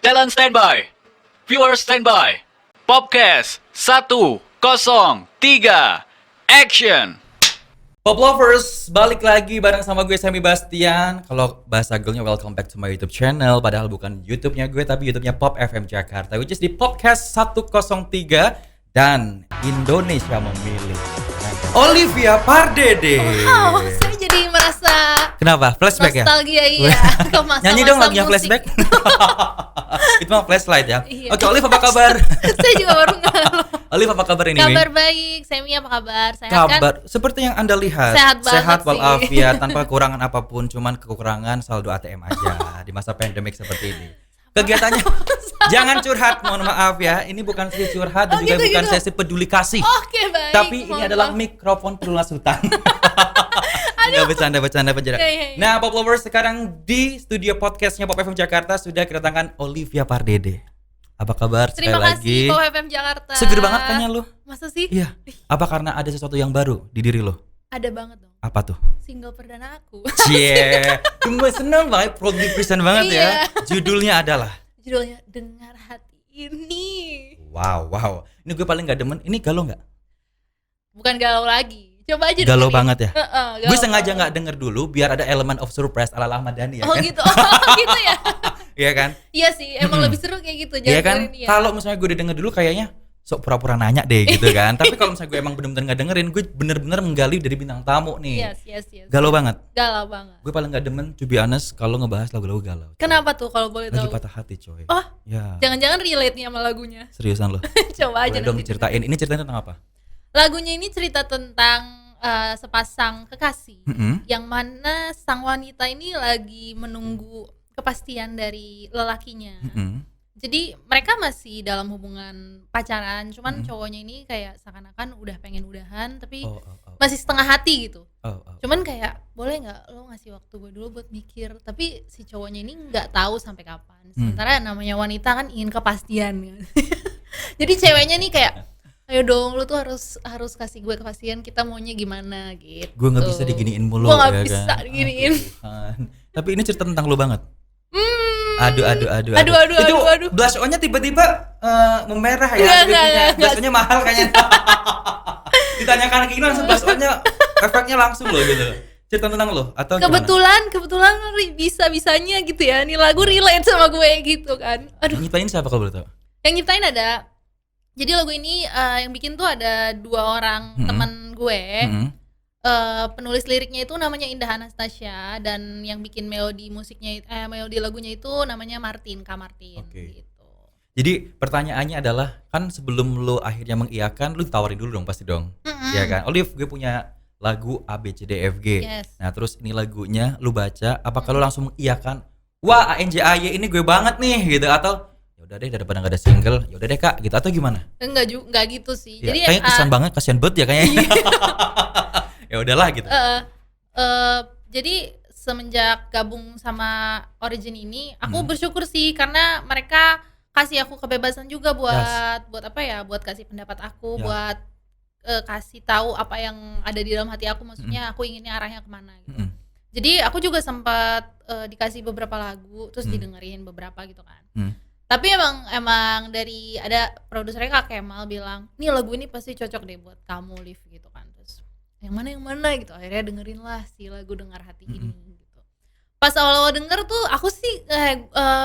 Talent standby. Viewers standby. Popcast 103. Action. Pop lovers, balik lagi bareng sama gue Sammy Bastian. Kalau bahasa Google-nya welcome back to my YouTube channel. Padahal bukan YouTube-nya gue, tapi YouTube-nya Pop FM Jakarta, which is di Popcast 103. Dan Indonesia memilih Olivia Pardede. Wow, saya jadi merasa Kenapa? Flashback nostalgia, ya? iya. Ke masa-masa Nyanyi dong lagunya musik. flashback. Itu mah flashlight ya. Iya. Oke, Olive apa kabar? Saya juga baru ngeluh. Olive apa kabar ini? Kabar baik, Semi apa kabar? Sehat Kabar kan? seperti yang Anda lihat, Sehat banget sih. walafiat tanpa kekurangan apapun, cuman kekurangan saldo ATM aja di masa pandemik seperti ini. Kegiatannya jangan curhat, mohon maaf ya. Ini bukan sesi curhat dan Oh, juga gitu, bukan gitu. sesi peduli kasih. Oke, baik. Tapi ini mohon adalah maaf. mikrofon pelunas hutan. Enggak bercanda penjara. Iya. Nah, Pop Lovers, sekarang di studio podcastnya Pop FM Jakarta sudah kedatangan Olivia Pardede. Apa kabar sekali Terima lagi? kasih Pop FM Jakarta. Seger banget kayaknya lu. Masa sih? Iya. Apa karena ada sesuatu yang baru di diri lo? Ada banget dong. Apa tuh? Single perdana aku. Cie, gue seneng banget, proudly present banget ya. Iya. Judulnya adalah Judulnya Dengar Hati Ini. Wow. Ini gue paling gak demen. Ini galau gak? Bukan galau lagi. Coba aja Galau dengerin. banget ya? Galau Gue sengaja banget. gak denger dulu biar ada element of surprise ala Ahmad Dhani ya Oh kan? gitu. Oh gitu ya. Iya kan? Iya sih, emang lebih seru kayak gitu. Iya kan? dengerin, iya. Kalau misalnya gue udah denger dulu kayaknya sok pura-pura nanya deh gitu kan. Tapi kalau misalnya gue emang bener-bener gak dengerin, gue bener-bener menggali dari bintang tamu nih. Yes. Galau banget. Galau banget. Gue paling gak demen, to be honest, kalau ngebahas lagu-lagu galau. Kenapa tuh kalau boleh Lagi tahu? patah hati coy. Oh, Ya. jangan-jangan relate nih sama lagunya. Seriusan lo. Coba aja Boleh dong nanti. ceritain. Ini ceritanya tentang apa? Lagunya ini cerita tentang sepasang kekasih Mm-mm. yang mana sang wanita ini lagi menunggu kepastian dari lelakinya. Mm-mm. Jadi mereka masih dalam hubungan pacaran, cuman cowoknya ini kayak seakan-akan udah pengen udahan tapi Oh. masih setengah hati gitu. Oh. Cuman kayak boleh nggak lo ngasih waktu gue dulu buat mikir, tapi si cowoknya ini nggak tahu sampai kapan. Sementara namanya wanita kan ingin kepastian kan. Jadi ceweknya nih kayak ayo dong lu tuh harus kasih gue kepastian, kita maunya gimana gitu. Gue nggak bisa diginiin mulu. Gue nggak ya bisa kan? diginiin. Aduh, Tuhan. Tapi ini cerita tentang lu banget. Aduh. Itu Aduh. blush on-nya tiba-tiba memerah ya. Enggak. Blush on-nya mahal kayaknya. Ditanyakan kayak gini langsung blush on-nya efeknya langsung loh gitu. Cerita tentang lo atau Kebetulan bisa-bisanya gitu ya. Nih lagu relate sama gue gitu kan. Aduh. Yang nyiptain siapa kalau boleh tahu? Yang nyiptain ada. Jadi lagu ini yang bikin tuh ada dua orang teman gue. Penulis liriknya itu namanya Indah Anastasia dan yang bikin melodi lagunya itu namanya Kak Martin. Oke. Gitu. Jadi pertanyaannya adalah, kan sebelum lo akhirnya mengiyakan, lo tawarin dulu dong pasti dong. Iya kan? Olive, gue punya lagu A B C D F G. Yes. Nah, terus ini lagunya lo baca, apakah lo langsung mengiyakan? Wah, ANJAY ini gue banget nih gitu, atau ya udah deh daripada enggak ada single, ya udah deh Kak gitu, atau gimana? Enggak gitu sih. Ya, Jadi kayaknya kesan banget, kasihan banget ya kayaknya. Ya udahlah gitu. jadi semenjak gabung sama Origin ini aku bersyukur sih karena mereka kasih aku kebebasan juga buat apa ya, buat kasih pendapat aku, Ya. buat kasih tahu apa yang ada di dalam hati aku, maksudnya aku inginnya arahnya kemana gitu. Jadi aku juga sempat dikasih beberapa lagu terus didengerin beberapa gitu kan. Tapi emang dari ada produsernya Kak Kemal bilang, nih lagu ini pasti cocok deh buat kamu Liv gitu kan. Terus yang mana gitu, akhirnya dengerin lah si lagu Dengar Hati ini gitu. Pas awal-awal denger tuh aku sih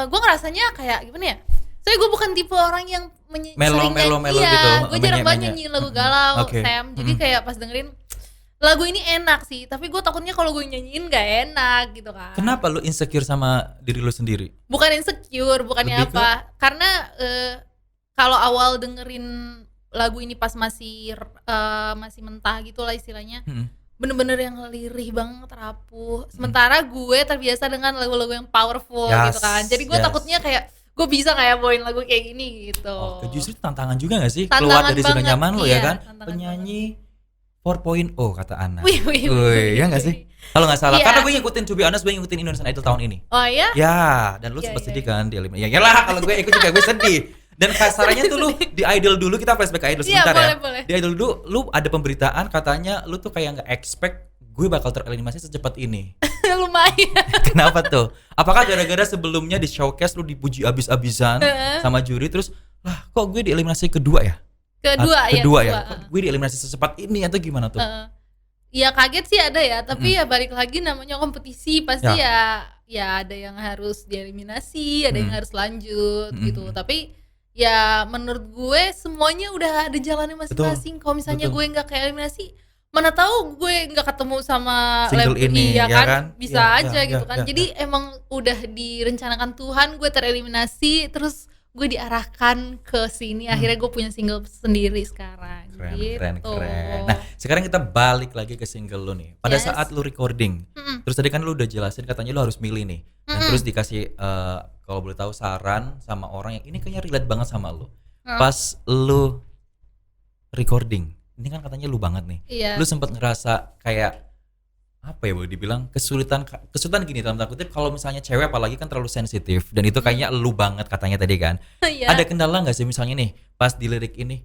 gue ngerasanya kayak gimana ya, soalnya gue bukan tipe orang yang Melo gitu, gue jarang banget menye-menye. nyanyiin lagu galau, Oke. Sam. Jadi kayak pas dengerin lagu ini enak sih, tapi gue takutnya kalau gue nyanyiin gak enak gitu kan. Kenapa lo insecure sama diri lo sendiri? Bukan insecure, bukannya Lebih ke- apa, karena kalau awal dengerin lagu ini pas masih mentah gitu lah istilahnya, bener-bener yang lirih banget, rapuh. Sementara gue terbiasa dengan lagu-lagu yang powerful Yes, gitu kan. Jadi gue yes. takutnya kayak gue bisa kayak bawain lagu kayak gini gitu. Oh, justru tantangan juga gak sih? Tantangan Keluar dari zona banget, nyaman lo iya, ya kan? tantangan Penyanyi 4.0 kata Ana. Wih, ya gak sih? Kalau gak salah, Iya. karena gue ngikutin, to be honest, gue ngikutin Indonesian Idol tahun ini. Oh ya? Ya, dan lu Iya, sempat iya, sedih iya. kan di eliminasi. Ya iyalah, kalau gue ikut juga gue sedih. Dan kasarannya tuh lu di Idol dulu, kita flashback ke Idol Iya, sebentar ya. boleh. Di Idol dulu lu ada pemberitaan katanya lu tuh kayak nggak expect gue bakal tereliminasi secepat ini. Lumayan. Kenapa tuh? Apakah gara-gara sebelumnya di showcase lu dipuji abis-abisan sama juri, terus lah kok gue dieliminasi kedua ya? Kedua ya. Kok gue dieliminasi secepat ini atau gimana tuh? Ya kaget sih ada ya, tapi ya balik lagi namanya kompetisi pasti ya ada yang harus dieliminasi, ada yang harus lanjut gitu. Tapi ya menurut gue semuanya udah ada jalannya masing-masing. Kalau misalnya gue nggak keeliminasi, mana tahu gue nggak ketemu sama single ini, ya kan? Bisa Ya, aja ya, gitu kan. Jadi emang udah direncanakan Tuhan gue tereliminasi, terus gue diarahkan ke sini. Akhirnya gue punya single sendiri sekarang. Keren. Gitu. Nah, sekarang kita balik lagi ke single lu nih. Pada saat lu recording, terus tadi kan lu udah jelasin katanya lu harus milih nih. Dan terus dikasih kalau boleh tahu saran sama orang yang ini kayaknya relate banget sama lu. Pas lu recording, ini kan katanya lu banget nih. Iya. Lu sempat ngerasa kayak apa ya boleh dibilang kesulitan gini dalam tanda kutip, kalau misalnya cewek apalagi kan terlalu sensitif dan itu kayaknya lu banget katanya tadi kan. Iya. Ada kendala nggak sih misalnya nih pas di lirik ini,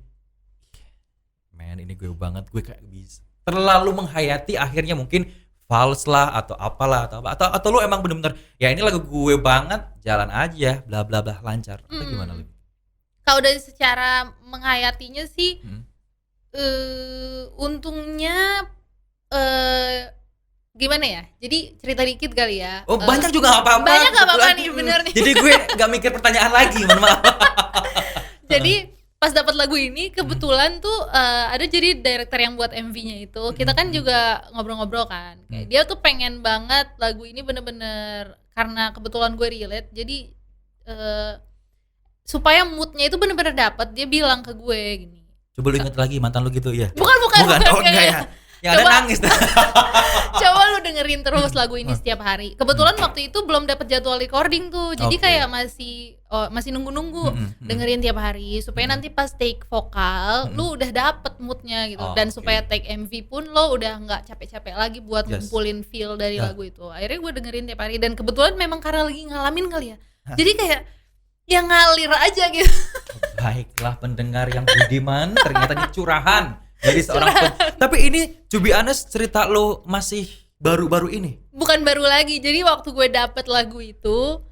man ini gue banget, gue kayak bisa terlalu menghayati akhirnya mungkin false lah atau apalah atau lu emang bener-bener ya ini lagu gue banget jalan aja bla bla bla lancar atau gimana lu? Kalau dari secara menghayatinya sih untungnya gimana ya? Jadi cerita dikit kali ya. Oh banyak juga gak apa-apa. Banyak gak apa-apa nih bener nih. Jadi gue gak mikir pertanyaan lagi, mohon maaf. Jadi pas dapat lagu ini kebetulan tuh ada jadi director yang buat MV-nya itu. Kita kan juga ngobrol-ngobrol kan. Kayak dia tuh pengen banget lagu ini bener-bener karena kebetulan gue relate. Jadi supaya moodnya itu bener-bener dapet. Dia bilang ke gue gini. Coba lu inget lagi mantan lu gitu ya? Bukan. Oh enggak ya? Yang ada nangis. Coba lu dengerin terus lagu ini setiap hari. Kebetulan waktu itu belum dapat jadwal recording tuh. Jadi kayak masih nunggu-nunggu dengerin tiap hari supaya nanti pas take vokal lu udah dapet moodnya gitu. Dan supaya take MV pun lo udah nggak capek-capek lagi buat ngumpulin feel dari lagu itu. Akhirnya gue dengerin tiap hari dan kebetulan memang karena lagi ngalamin kali ya. Jadi kayak yang ngalir aja gitu. Baiklah pendengar yang budiman, ternyata ini curahan dari seorang tapi ini to be honest cerita lo masih baru-baru ini? Bukan baru lagi, jadi waktu gue dapet lagu itu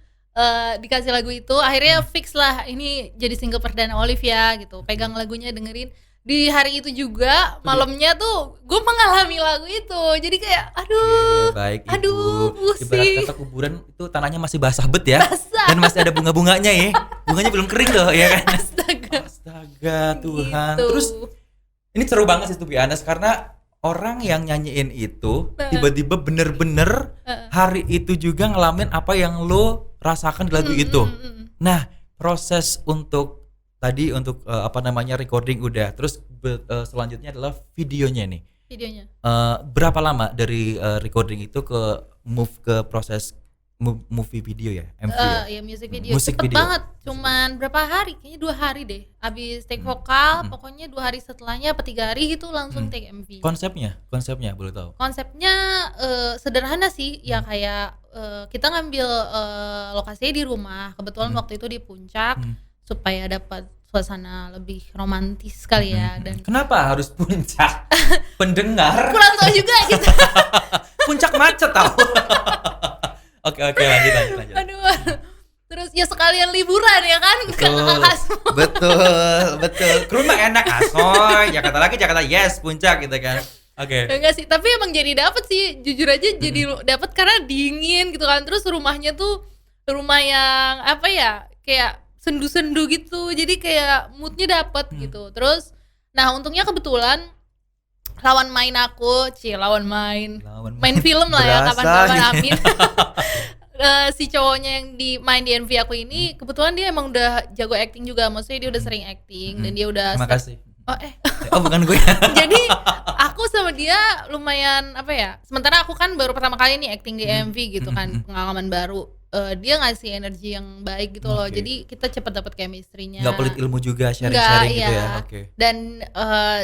dikasih lagu itu akhirnya fix lah ini jadi single perdana Olivia gitu. Pegang lagunya dengerin di hari itu juga malamnya tuh gue mengalami lagu itu. Jadi kayak aduh pusing. Ibarat kata kuburan itu tanahnya masih basah bet ya. Dan masih ada bunga-bunganya ya. Bunganya belum kering tuh ya kan. Astaga Tuhan gitu. Terus ini seru banget sih to be honest karena orang yang nyanyiin itu tiba-tiba bener-bener hari itu juga ngalamin apa yang lo rasakan di lagu itu. Nah proses untuk recording udah, terus selanjutnya adalah videonya nih. Berapa lama dari recording itu ke move ke proses movie video ya, MV ya music video. Cepet banget, cuman berapa hari, kayaknya 2 hari deh. Abis take vokal, pokoknya 2 hari setelahnya apa 3 hari gitu langsung take MV. Konsepnya boleh tahu? Konsepnya sederhana sih, ya kayak kita ngambil lokasinya di rumah. Kebetulan waktu itu di puncak, supaya dapat suasana lebih romantis kali ya. Dan kenapa harus puncak? Pendengar kurang tahu juga gitu. Puncak macet tau. Oke, lanjut. Aduh. Terus ya sekalian liburan ya kan ke Asmo. Betul. Ke rumah enak Asoy, Jakarta yes, puncak gitu kan. Oke. Enggak sih, tapi emang jadi dapet sih, jujur aja jadi dapet karena dingin gitu kan. Terus rumahnya tuh rumah yang apa ya, kayak sendu-sendu gitu. Jadi kayak moodnya dapet gitu. Terus nah untungnya kebetulan lawan main film lah ya kapan-kapan amin. Si cowoknya yang main di MV aku ini kebetulan dia emang udah jago acting juga, maksudnya dia udah sering acting dan dia udah terima kasih. Bukan gue. Jadi aku sama dia lumayan apa ya, sementara aku kan baru pertama kali nih acting di MV gitu kan, pengalaman baru. Dia ngasih energi yang baik gitu loh, jadi kita cepet dapet chemistry-nya. Nggak pelit ilmu juga, sharing-sharing gitu ya. Dan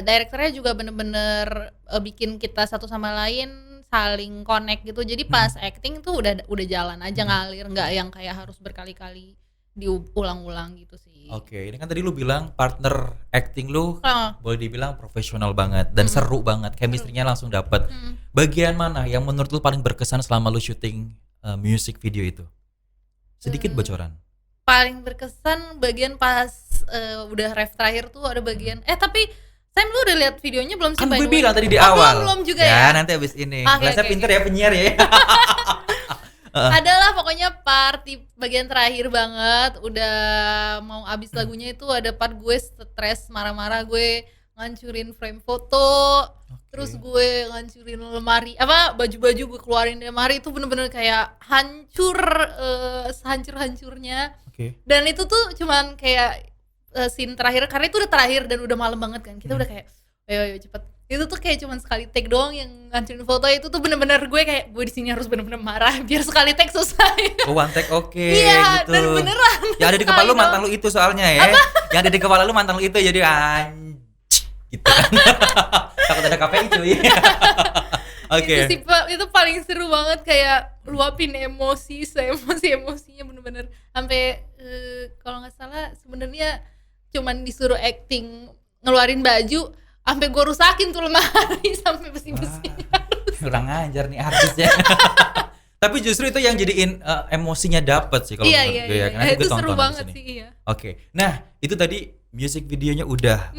direkturnya juga bener-bener bikin kita satu sama lain saling connect gitu. Jadi pas acting tuh udah jalan aja ngalir, nggak yang kayak harus berkali-kali diulang-ulang gitu sih. Oke, ini kan tadi lu bilang partner acting lu Oh. boleh dibilang profesional banget dan seru banget, chemistry-nya langsung dapet. Mm. Bagian mana yang menurut lu paling berkesan selama lu syuting music video itu? Sedikit bocoran. Paling berkesan bagian pas udah ref terakhir tuh ada bagian tapi Sam lu udah lihat videonya belum sih? Kan by gue the way? bilang tadi di Oh, awal. belum juga ya. nanti abis ini. Oke, Saya oke, pinter ya penyiar ya. Adalah pokoknya part di bagian terakhir banget, udah mau abis lagunya itu ada part gue stres marah-marah, gue ngancurin frame foto, terus gue ngancurin lemari baju-baju gue keluarin dari lemari, itu bener-bener kayak hancur, sehancur-hancurnya. Oke. Dan itu tuh cuman kayak scene terakhir, karena itu udah terakhir dan udah malam banget kan, kita udah kayak ayo cepet. Itu tuh kayak cuman sekali take doang yang ngancurin foto, itu tuh bener-bener gue kayak gue di sini harus bener-bener marah biar sekali take selesai. Oh, one take oke Iya, gitu. dan beneran. Yang ada di kepala lu Sekali mantan lu itu soalnya ya. Yang ada di kepala lu mantan lu itu jadi gitu kan. Takut ada KPI cuy. Oke. Itu sih itu paling seru banget, kayak luapin emosi, emosinya bener-bener sampai kalau nggak salah sebenarnya cuman disuruh acting ngeluarin baju, sampai gue rusakin tuh lemari sampai besi-besi. Kurang ajar nih artisnya. Tapi justru itu yang jadiin emosinya dapet sih kalau menurut gue ya. Karena Itu gue tonton seru di banget sini. sih, iya. Oke. Nah, itu tadi music videonya udah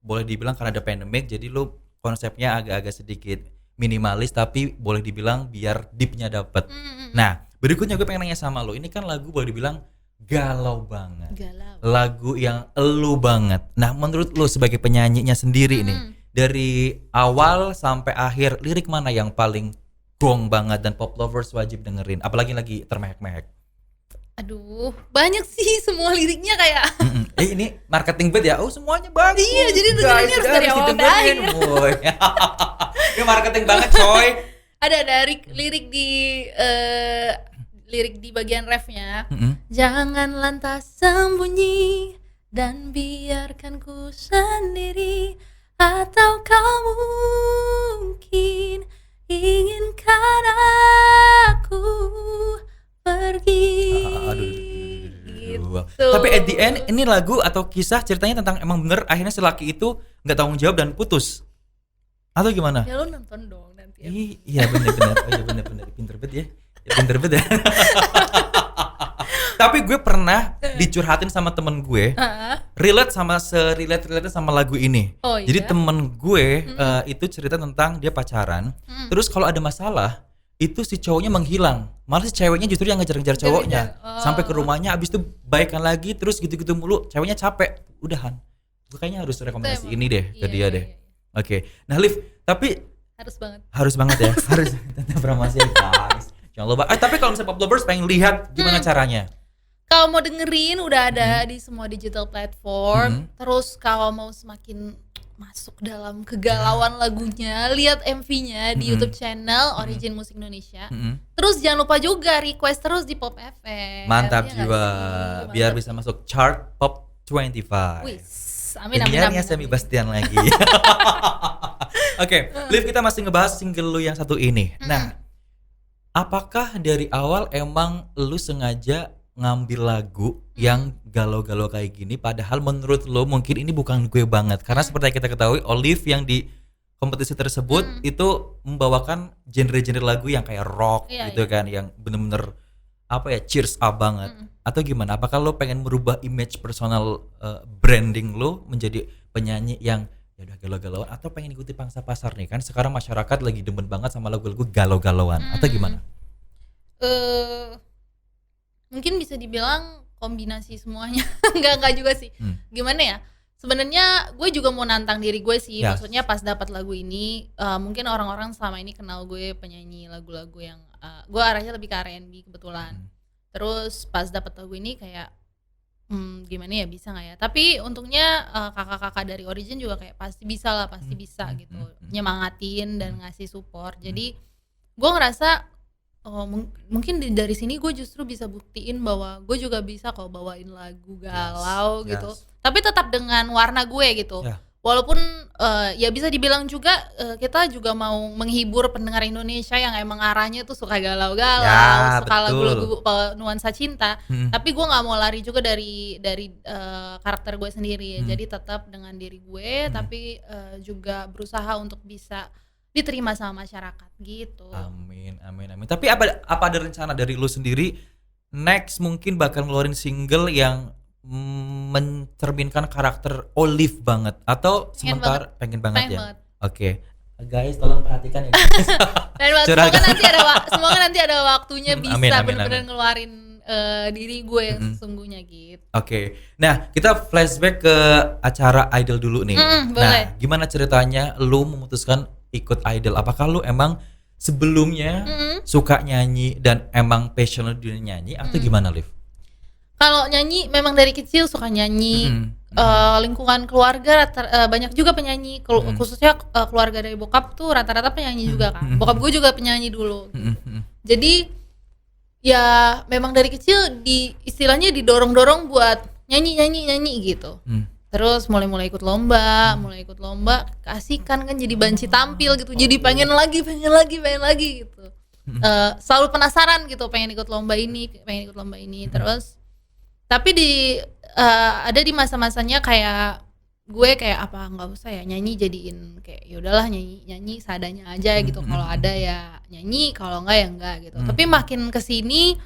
boleh dibilang karena ada pandemic jadi lu konsepnya agak-agak sedikit minimalis tapi boleh dibilang biar deepnya dapet. Nah, berikutnya gue pengen nanya sama lu. Ini kan lagu boleh dibilang galau banget. Galau. Lagu yang elu banget. Nah, menurut lu sebagai penyanyinya sendiri nih, dari awal sampai akhir lirik mana yang paling gong banget dan pop lovers wajib dengerin? Apalagi lagi termehek-mehek. Aduh, banyak sih semua liriknya kayak. Ini marketing bed ya? Oh, semuanya bagus. Iya, jadi dengerinnya harus dari awal sampai akhir. Ini marketing banget, coy. Ada lirik di bagian refnya. Jangan lantas sembunyi dan biarkan ku sendiri, atau kau mungkin inginkan aku pergi. Gitu. Tapi at the end ini lagu atau kisah ceritanya tentang emang bener akhirnya si laki itu nggak tanggung jawab dan putus atau gimana? Ya lo nonton dong nanti. Iya bener-bener. Oh iya bener-bener pinter banget ya. Pinter banget ya. Tapi gue pernah dicurhatin sama temen gue, relate sama lagu ini. Oh, iya? Jadi temen gue itu cerita tentang dia pacaran, terus kalau ada masalah itu si cowoknya menghilang, malah si ceweknya justru yang ngejar-ngejar cowoknya, sampai ke rumahnya, abis itu baikan lagi, terus gitu-gitu mulu, ceweknya capek, udahan. Gue kayaknya harus rekomendasi ini deh ke dia deh. Oke. Nah Liv, tapi harus banget ya, harus promosi guys. Jangan lupa. Tapi kalau misalnya pop lovers pengen lihat gimana caranya? Kalau mau dengerin udah ada di semua digital platform. Terus kalau mau semakin masuk dalam kegalauan lagunya, lihat MV-nya di YouTube channel Origin Musik Indonesia. Terus jangan lupa juga request terus di Pop FM. Mantap Ya jiwa, biar bisa masuk chart Pop 25. Wis, amin. Penyiarnya Semi Bastian lagi. Oke, Liv, kita masih ngebahas single lu yang satu ini. Nah, apakah dari awal emang lu sengaja ngambil lagu yang galau-galau kayak gini, padahal menurut lo mungkin ini bukan gue banget, karena seperti yang kita ketahui Olive yang di kompetisi tersebut itu membawakan genre-genre lagu yang kayak rock gitu kan, yang bener-bener apa ya, cheers up banget. Atau gimana? Apakah lo pengen merubah image personal branding lo menjadi penyanyi yang ya udah galau-galauan, atau pengen ikuti pangsa pasar nih kan sekarang masyarakat lagi demen banget sama lagu-lagu galau-galauan, atau gimana? Mungkin bisa dibilang kombinasi semuanya. enggak juga sih. Gimana ya? Sebenarnya gue juga mau nantang diri gue sih. Maksudnya pas dapat lagu ini, mungkin orang-orang selama ini kenal gue penyanyi lagu-lagu yang gue arahnya lebih ke R&B kebetulan. Terus pas dapat lagu ini kayak gimana ya, bisa nggak ya? Tapi untungnya kakak-kakak dari Origin juga kayak pasti bisa gitu, nyemangatin dan ngasih support. Jadi gue ngerasa mungkin dari sini gue justru bisa buktiin bahwa gue juga bisa kok bawain lagu galau gitu, tapi tetap dengan warna gue gitu. walaupun ya bisa dibilang juga kita juga mau menghibur pendengar Indonesia yang emang arahnya tuh suka galau-galau, Ya, suka betul. lagu-lagu nuansa cinta. Tapi gue nggak mau lari juga dari karakter gue sendiri. Jadi tetap dengan diri gue, tapi juga berusaha untuk bisa diterima sama masyarakat gitu. Amin. Tapi apa ada rencana dari lu sendiri next mungkin bakal ngeluarin single yang mencerminkan karakter Olive banget atau sementara pengen banget ya? Oke. Guys, tolong perhatikan ya. Semoga nanti ada waktunya bisa Amin. benar-benar ngeluarin diri gue yang sesungguhnya gitu. Oke. Nah, kita flashback ke acara Idol dulu nih. Boleh. Nah, gimana ceritanya lu memutuskan ikut Idol? Apakah lu emang sebelumnya suka nyanyi dan emang passionate di nyanyi atau gimana, Liv? Kalau nyanyi memang dari kecil suka nyanyi. Lingkungan keluarga banyak juga penyanyi, khususnya keluarga dari bokap tuh rata-rata penyanyi juga kan. Bokap gue juga penyanyi dulu. Jadi ya memang dari kecil istilahnya didorong-dorong buat nyanyi gitu. Terus mulai ikut lomba, keasikan kan jadi banci tampil gitu. Jadi pengen lagi gitu. Selalu penasaran gitu, pengen ikut lomba ini. Terus tapi ada di masa-masanya kayak gue kayak apa nggak usah ya nyanyi, jadiin kayak ya udahlah nyanyi seadanya aja gitu. Kalau ada ya nyanyi, kalau enggak ya enggak gitu. Tapi makin kesini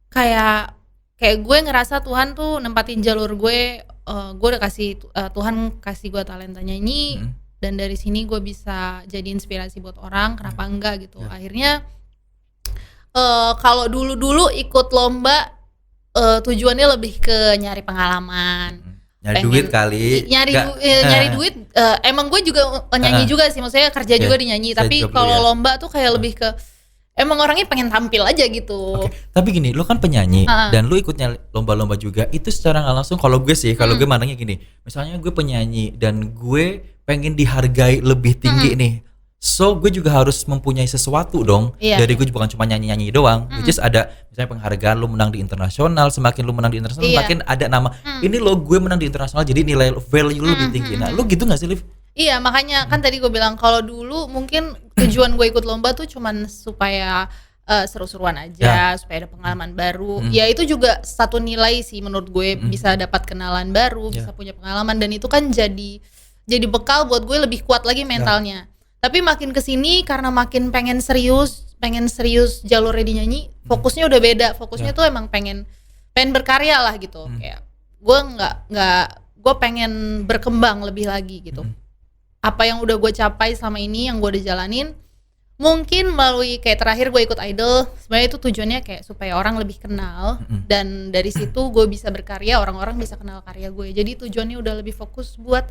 kayak gue ngerasa Tuhan tuh nempatin jalur gue udah kasih Tuhan kasih gue talenta nyanyi, dan dari sini gue bisa jadi inspirasi buat orang, kenapa enggak gitu. Akhirnya kalau dulu ikut lomba tujuannya lebih ke nyari pengalaman, nyari duit kali, nyari duit. Emang gue juga nyanyi juga sih, maksudnya kerja juga di nyanyi. Tapi kalau lomba tuh kayak lebih ke emang orangnya pengen tampil aja gitu. Oke. Tapi gini, lu kan penyanyi dan lu ikutnya lomba-lomba juga. Itu secara nggak langsung kalau gue sih, kalau gue mandangnya gini. Misalnya gue penyanyi dan gue pengen dihargai lebih tinggi nih. So gue juga harus mempunyai sesuatu dong. Dari gue bukan cuma nyanyi-nyanyi doang. Which is ada misalnya penghargaan, lu menang di internasional. Semakin lu menang di internasional, semakin ada nama. Ini lo gue menang di internasional, jadi nilai value lu lebih tinggi. Nah, lu gitu gak sih, Liv? Iya, makanya kan tadi gue bilang kalau dulu mungkin tujuan gue ikut lomba tuh cuman supaya seru-seruan aja, supaya ada pengalaman baru. Ya itu juga satu nilai sih menurut gue, bisa dapat kenalan baru, bisa punya pengalaman, dan itu kan jadi bekal buat gue lebih kuat lagi mentalnya. Tapi makin kesini karena makin pengen serius jalurnya di nyanyi, fokusnya udah beda. Fokusnya tuh emang pengen berkarya lah gitu. Kayak gue gue pengen berkembang lebih lagi gitu. Apa yang udah gue capai selama ini, yang gue udah jalanin, mungkin melalui kayak terakhir gue ikut Idol, sebenarnya itu tujuannya kayak supaya orang lebih kenal, dan dari situ gue bisa berkarya, orang-orang bisa kenal karya gue. Jadi tujuannya udah lebih fokus buat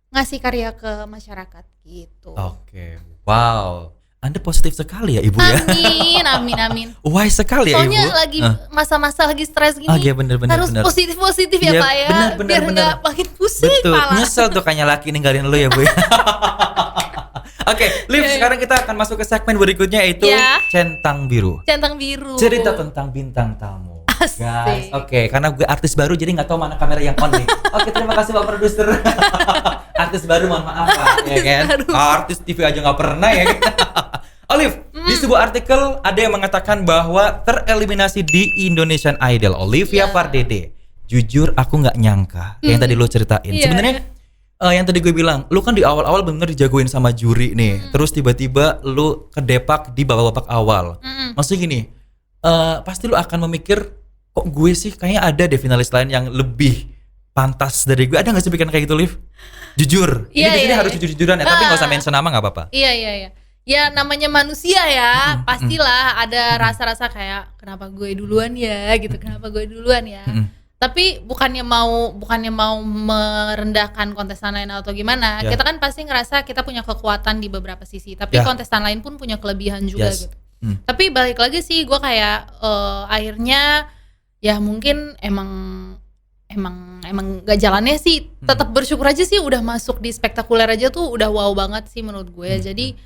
ngasih karya ke masyarakat gitu. Oke. Wow. Anda positif sekali ya, Ibu ya. Amin. Wise sekali ya, Ibu. Soalnya lagi masa-masa lagi stres gini. Iya, bener. Harus positif ya, Pak ya. Biar nggak makin pusing. Betul. Malah. Nyesel tuh kayaknya laki ninggalin lu ya, Bu ya. Oke, Liv, sekarang kita akan masuk ke segmen berikutnya, yaitu Centang Biru. Centang Biru. Cerita tentang bintang tamu. Asik. Guys, oke, karena gue artis baru jadi nggak tahu mana kamera yang on nih. Oke, terima kasih Pak Produser. Artis baru, mohon maaf Pak, ya kan? Artis TV aja nggak pernah ya kan? Olive, di sebuah artikel ada yang mengatakan bahwa tereliminasi di Indonesian Idol Olivia Pardede. Jujur aku nggak nyangka, kayak yang tadi lo ceritain. Sebenarnya yang tadi gue bilang, lu kan di awal-awal bener dijagoin sama juri nih, terus tiba-tiba lu kedepak di babak awal. Maksudnya gini, pasti lu akan memikir, kok gue sih kayaknya ada deh finalis lain yang lebih pantas dari gue. Ada nggak sih pikiran kayak gitu, Liv? Jujur, ini di sini harus jujur-jujuran ya, tapi nggak usah mention nama nggak apa-apa. Iya. Ya namanya manusia ya, pastilah ada rasa-rasa kayak kenapa gue duluan ya gitu, kenapa gue duluan ya. Tapi bukannya mau merendahkan kontestan lain atau gimana. Kita kan pasti ngerasa kita punya kekuatan di beberapa sisi, tapi kontestan lain pun punya kelebihan juga gitu. Tapi balik lagi sih gue kayak akhirnya ya mungkin emang gak jalannya sih. Tetap bersyukur aja sih, udah masuk di spektakuler aja tuh udah wow banget sih menurut gue. Jadi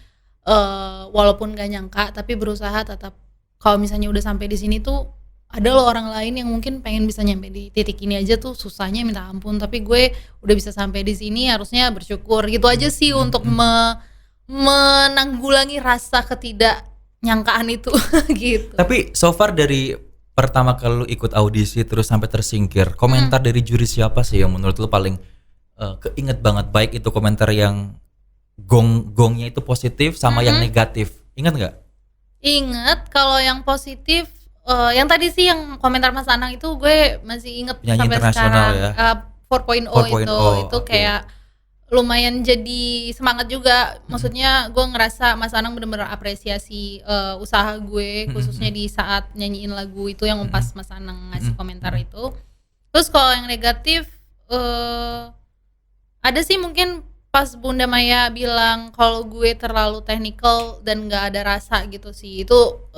walaupun gak nyangka, tapi berusaha tetap, kalau misalnya udah sampai di sini tuh ada loh orang lain yang mungkin pengen bisa nyampe di titik ini aja tuh susahnya minta ampun, tapi gue udah bisa sampai di sini harusnya bersyukur gitu aja sih untuk menanggulangi rasa ketidaknyangkaan itu gitu. Tapi so far dari pertama kali lu ikut audisi terus sampai tersingkir, komentar dari juri siapa sih yang menurut lu paling keinget banget, baik itu komentar yang gongnya itu positif sama yang negatif, ingat nggak? Ingat, kalau yang positif yang tadi sih yang komentar Mas Anang itu gue masih inget Penyanyi sampai internasional sekarang. ya? 4.0 itu oke. kayak lumayan jadi semangat juga. Maksudnya gue ngerasa Mas Anang bener-bener apresiasi usaha gue, khususnya di saat nyanyiin lagu itu yang pas Mas Anang ngasih komentar itu. Terus kalau yang negatif ada sih mungkin pas Bunda Maya bilang kalau gue terlalu technical dan nggak ada rasa gitu sih. Itu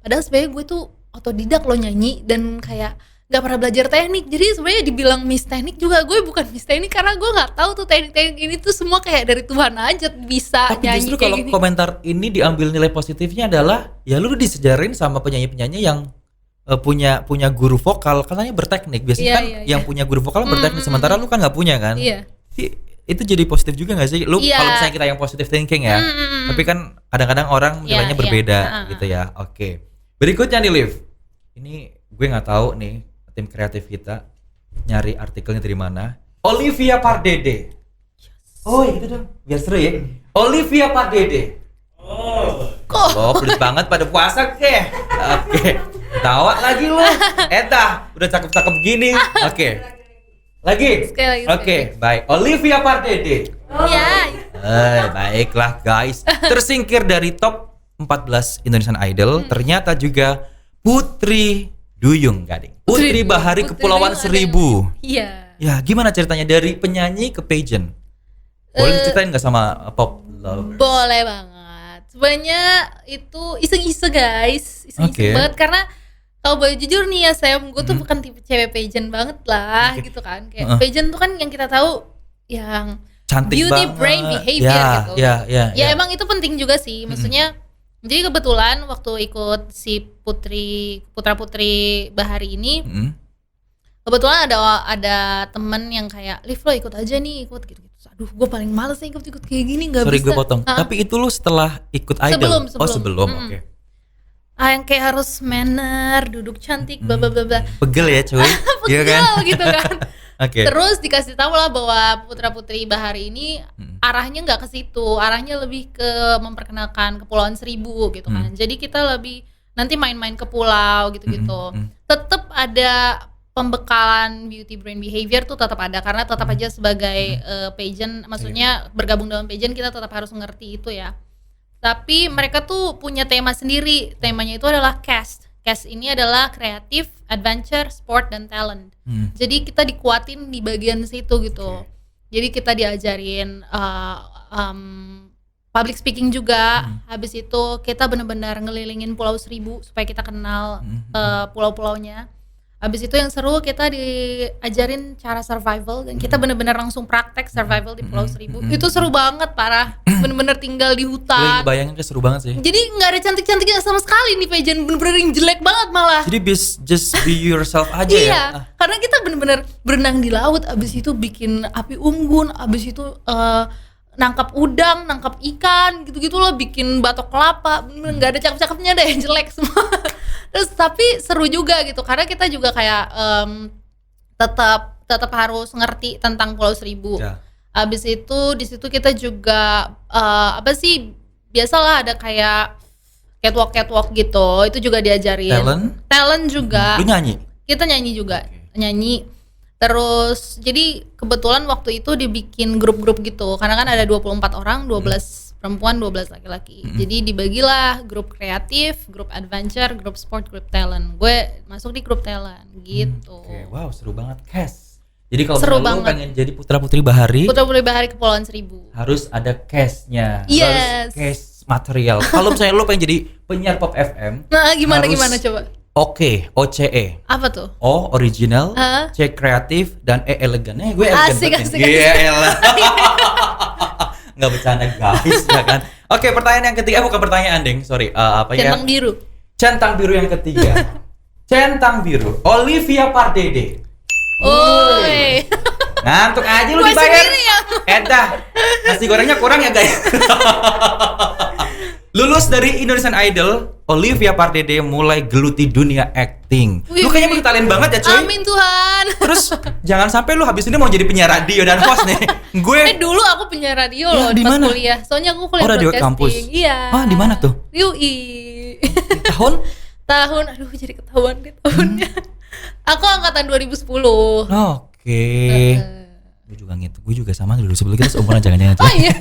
padahal sebenarnya gue tuh otodidak loh nyanyi dan kayak nggak pernah belajar teknik. Jadi sebenarnya dibilang Miss Teknik juga gue bukan Miss Teknik karena gue nggak tahu tuh teknik-teknik ini tuh semua kayak dari Tuhan aja bisa Tapi nyanyi justru kayak kalau gini. komentar ini diambil nilai positifnya adalah ya lu disejarin sama penyanyi-penyanyi yang punya guru vokal, katanya berteknik. Biasanya Iya, kan iya, yang punya guru vokal berteknik, sementara lu kan nggak punya kan? Iya. Itu jadi positif juga nggak sih? Lu Iya. kalau misalnya kita yang positive thinking ya, tapi kan kadang-kadang orang nilainya Iya, berbeda iya. gitu ya. Oke. Berikutnya nih Liv, ini gue nggak tahu nih tim kreatif kita nyari artikelnya dari mana. Olivia Pardede. Oh gitu dong, biar seru ya. Olivia Pardede. Oh, pelit banget pada puasa ke. Oke. Tawa lagi lu. Eta, udah cakep-cakep gini. Oke. Lagi. Sekali lagi, Oke, baik. Olivia Pardede. Iya. Baiklah guys. Tersingkir dari top 14 Indonesian Idol, ternyata juga Putri Duyung Gading. Putri Bahari Putri Kepulauan Duyung Seribu. Iya. Ya, gimana ceritanya dari penyanyi ke pageant? Boleh diceritain nggak sama Pop Lovers? Boleh banget. Sebenarnya itu iseng-iseng guys, iseng-iseng Oke. banget karena kalau boleh jujur nih ya Sam, gue tuh bukan tipe cewek pageant banget lah gitu kan. Kayak pageant tuh kan yang kita tahu yang Cantik beauty, banget. brain, behavior Ya, gitu. ya. Emang itu penting juga sih. Maksudnya jadi kebetulan waktu ikut si Putra Putri Bahari ini, kebetulan ada temen yang kayak, Liv lo ikut aja nih, ikut gitu. Aduh, gue paling males nih ikut kayak gini, nggak Sorry bisa. gue potong. Tapi itu lu setelah ikut Idol? Sebelum. Oh sebelum, oke. Yang kayak harus manner, duduk cantik, bla bla bla bla. Pegel ya cuy? Iya kan? Pegel gitu kan. Oke. Terus dikasih tahu lah bahwa Putra Putri Bahari ini arahnya nggak ke situ, arahnya lebih ke memperkenalkan Kepulauan Seribu gitu kan. Jadi kita lebih nanti main-main ke pulau gitu-gitu. Tetap ada pembekalan beauty, brain, behavior tuh tetap ada karena tetap aja sebagai pageant, maksudnya bergabung dalam pageant kita tetap harus ngerti itu ya. Tapi mereka tuh punya tema sendiri. Temanya itu adalah cast. Cast ini adalah kreatif, adventure, sport, dan talent. Jadi kita dikuatin di bagian situ gitu. Jadi kita diajarin public speaking juga. Habis itu kita benar-benar ngelilingin Pulau Seribu supaya kita kenal pulau-pulaunya. Habis itu yang seru kita diajarin cara survival dan kita benar-benar langsung praktek survival di Pulau Seribu. Itu seru banget parah. Bener-bener tinggal di hutan. Bayangin seru banget sih. Jadi nggak ada cantik-cantiknya sama sekali nih pageant, bener-bener yang jelek banget malah. Jadi just be yourself aja ya. Iya, karena kita bener-bener berenang di laut, abis itu bikin api unggun, abis itu nangkap udang, nangkap ikan, gitu-gitu loh, bikin batok kelapa. Bener-bener nggak ada cakep-cakepnya deh, yang jelek semua. Terus tapi seru juga gitu, karena kita juga kayak tetap harus ngerti tentang Pulau Seribu. Ya. Abis itu di situ kita juga biasalah ada kayak catwalk gitu, itu juga diajarin. Talent juga. Lu nyanyi? Kita nyanyi juga, nyanyi. Terus jadi kebetulan waktu itu dibikin grup-grup gitu, karena kan ada 24 orang, 12 perempuan, 12 laki-laki. Jadi dibagilah grup kreatif, grup adventure, grup sport, grup talent. Gue masuk di grup talent gitu. Oke, wow seru banget Cash. Jadi kalau Seru misalnya lu banget. pengen jadi Putra Putri Bahari, Putra Putri Bahari Kepulauan Seribu. harus ada cashnya, Yes. harus cash material. Kalau misalnya lu pengen jadi penyiar Pop FM, Nah, gimana harus coba? Oke, OCE. Apa tuh? O original, Hah? C kreatif, dan E elegan. Gue elegan Asik, banget asik, nih. asik. Iya elah. Nggak bercanda guys, ya kan? Oke, pertanyaan yang ketiga bukan pertanyaan deng, sorry. Apa ya? Centang biru. Centang biru yang ketiga. Centang Biru, Olivia Pardede. Oi. Ngantuk aja lu Gua dibayar. sendiri yang Edah, nasi gorengnya kurang ya guys. Lulus dari Indonesian Idol, Olivia Pardede mulai geluti dunia acting. Lu kayaknya bertalent banget ya cuy. Amin Tuhan. Terus jangan sampai lu habis ini mau jadi penyiar radio dan host nih. Gue Dulu aku penyiar radio Ya, loh di pas mana? kuliah. Soalnya aku kuliah radio broadcasting. kampus. Iya. Ah, di mana tuh? Di UI. tahun Tahun aduh jadi ketahuan deh tahunnya. Aku angkatan 2010. Oke. Gue juga gitu. Gue juga sama dulu sebelum kita seumuran jangan-jangan. Oh iya.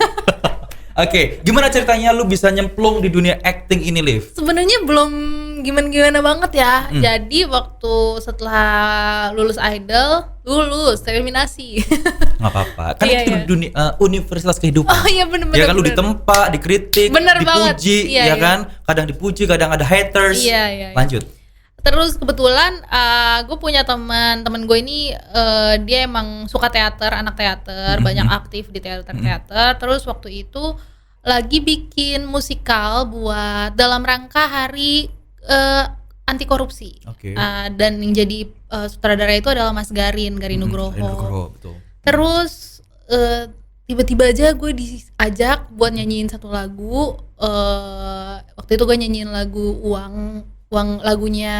Oke, gimana ceritanya lu bisa nyemplung di dunia acting ini, Liv? Sebenarnya belum gimana-gimana banget ya. Jadi waktu setelah lulus idol, terminasi. Nggak apa-apa. Kan Iya, itu iya. dunia universitas kehidupan. Oh iya bener-bener. Ya kan lu bener. ditempa, dikritik, Bener banget. dipuji, Iya, ya iya. kan? Kadang dipuji, kadang ada haters. Iya, iya. Lanjut. Terus kebetulan gue punya teman gue ini dia emang suka teater, anak teater, banyak aktif di teater. Terus waktu itu lagi bikin musikal buat dalam rangka hari anti korupsi. Oke. Dan yang jadi sutradara itu adalah Mas Garin Nugroho. Nugroho, betul. Terus tiba-tiba aja gue diajak buat nyanyiin satu lagu. Waktu itu gue nyanyiin lagu Uang lagunya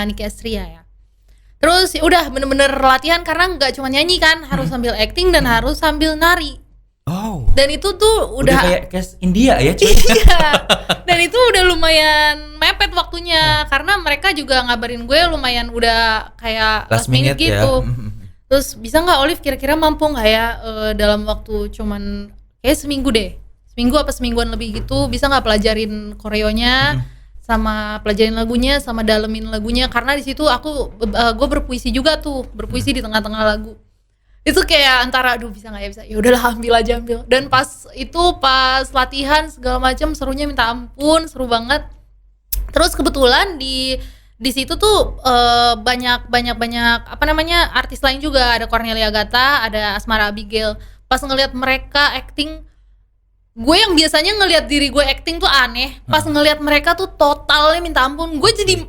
Nicky Astria ya. Terus ya udah bener-bener latihan karena nggak cuma nyanyi kan, harus sambil acting dan harus sambil nari. Oh. Dan itu tuh Udah kayak cast India ya, cuy. iya. Dan itu udah lumayan mepet waktunya karena mereka juga ngabarin gue lumayan udah kayak Last minute ya. gitu. Terus bisa nggak Olive kira-kira mampu nggak ya dalam waktu cuman kayak seminggu deh, seminggu apa semingguan lebih gitu, bisa nggak pelajarin koreonya sama pelajarin lagunya sama dalemin lagunya karena di situ gue berpuisi juga tuh, berpuisi di tengah-tengah lagu. Itu kayak antara aduh bisa nggak ya, bisa ya udahlah ambil aja. Dan pas latihan segala macam serunya minta ampun, seru banget. Terus kebetulan di situ tuh banyak apa namanya artis lain juga, ada Cornelia Agatha, ada Asmara Abigail. Pas ngelihat mereka acting, gue yang biasanya ngelihat diri gue acting tuh aneh, pas ngelihat mereka tuh totalnya minta ampun. Gue jadi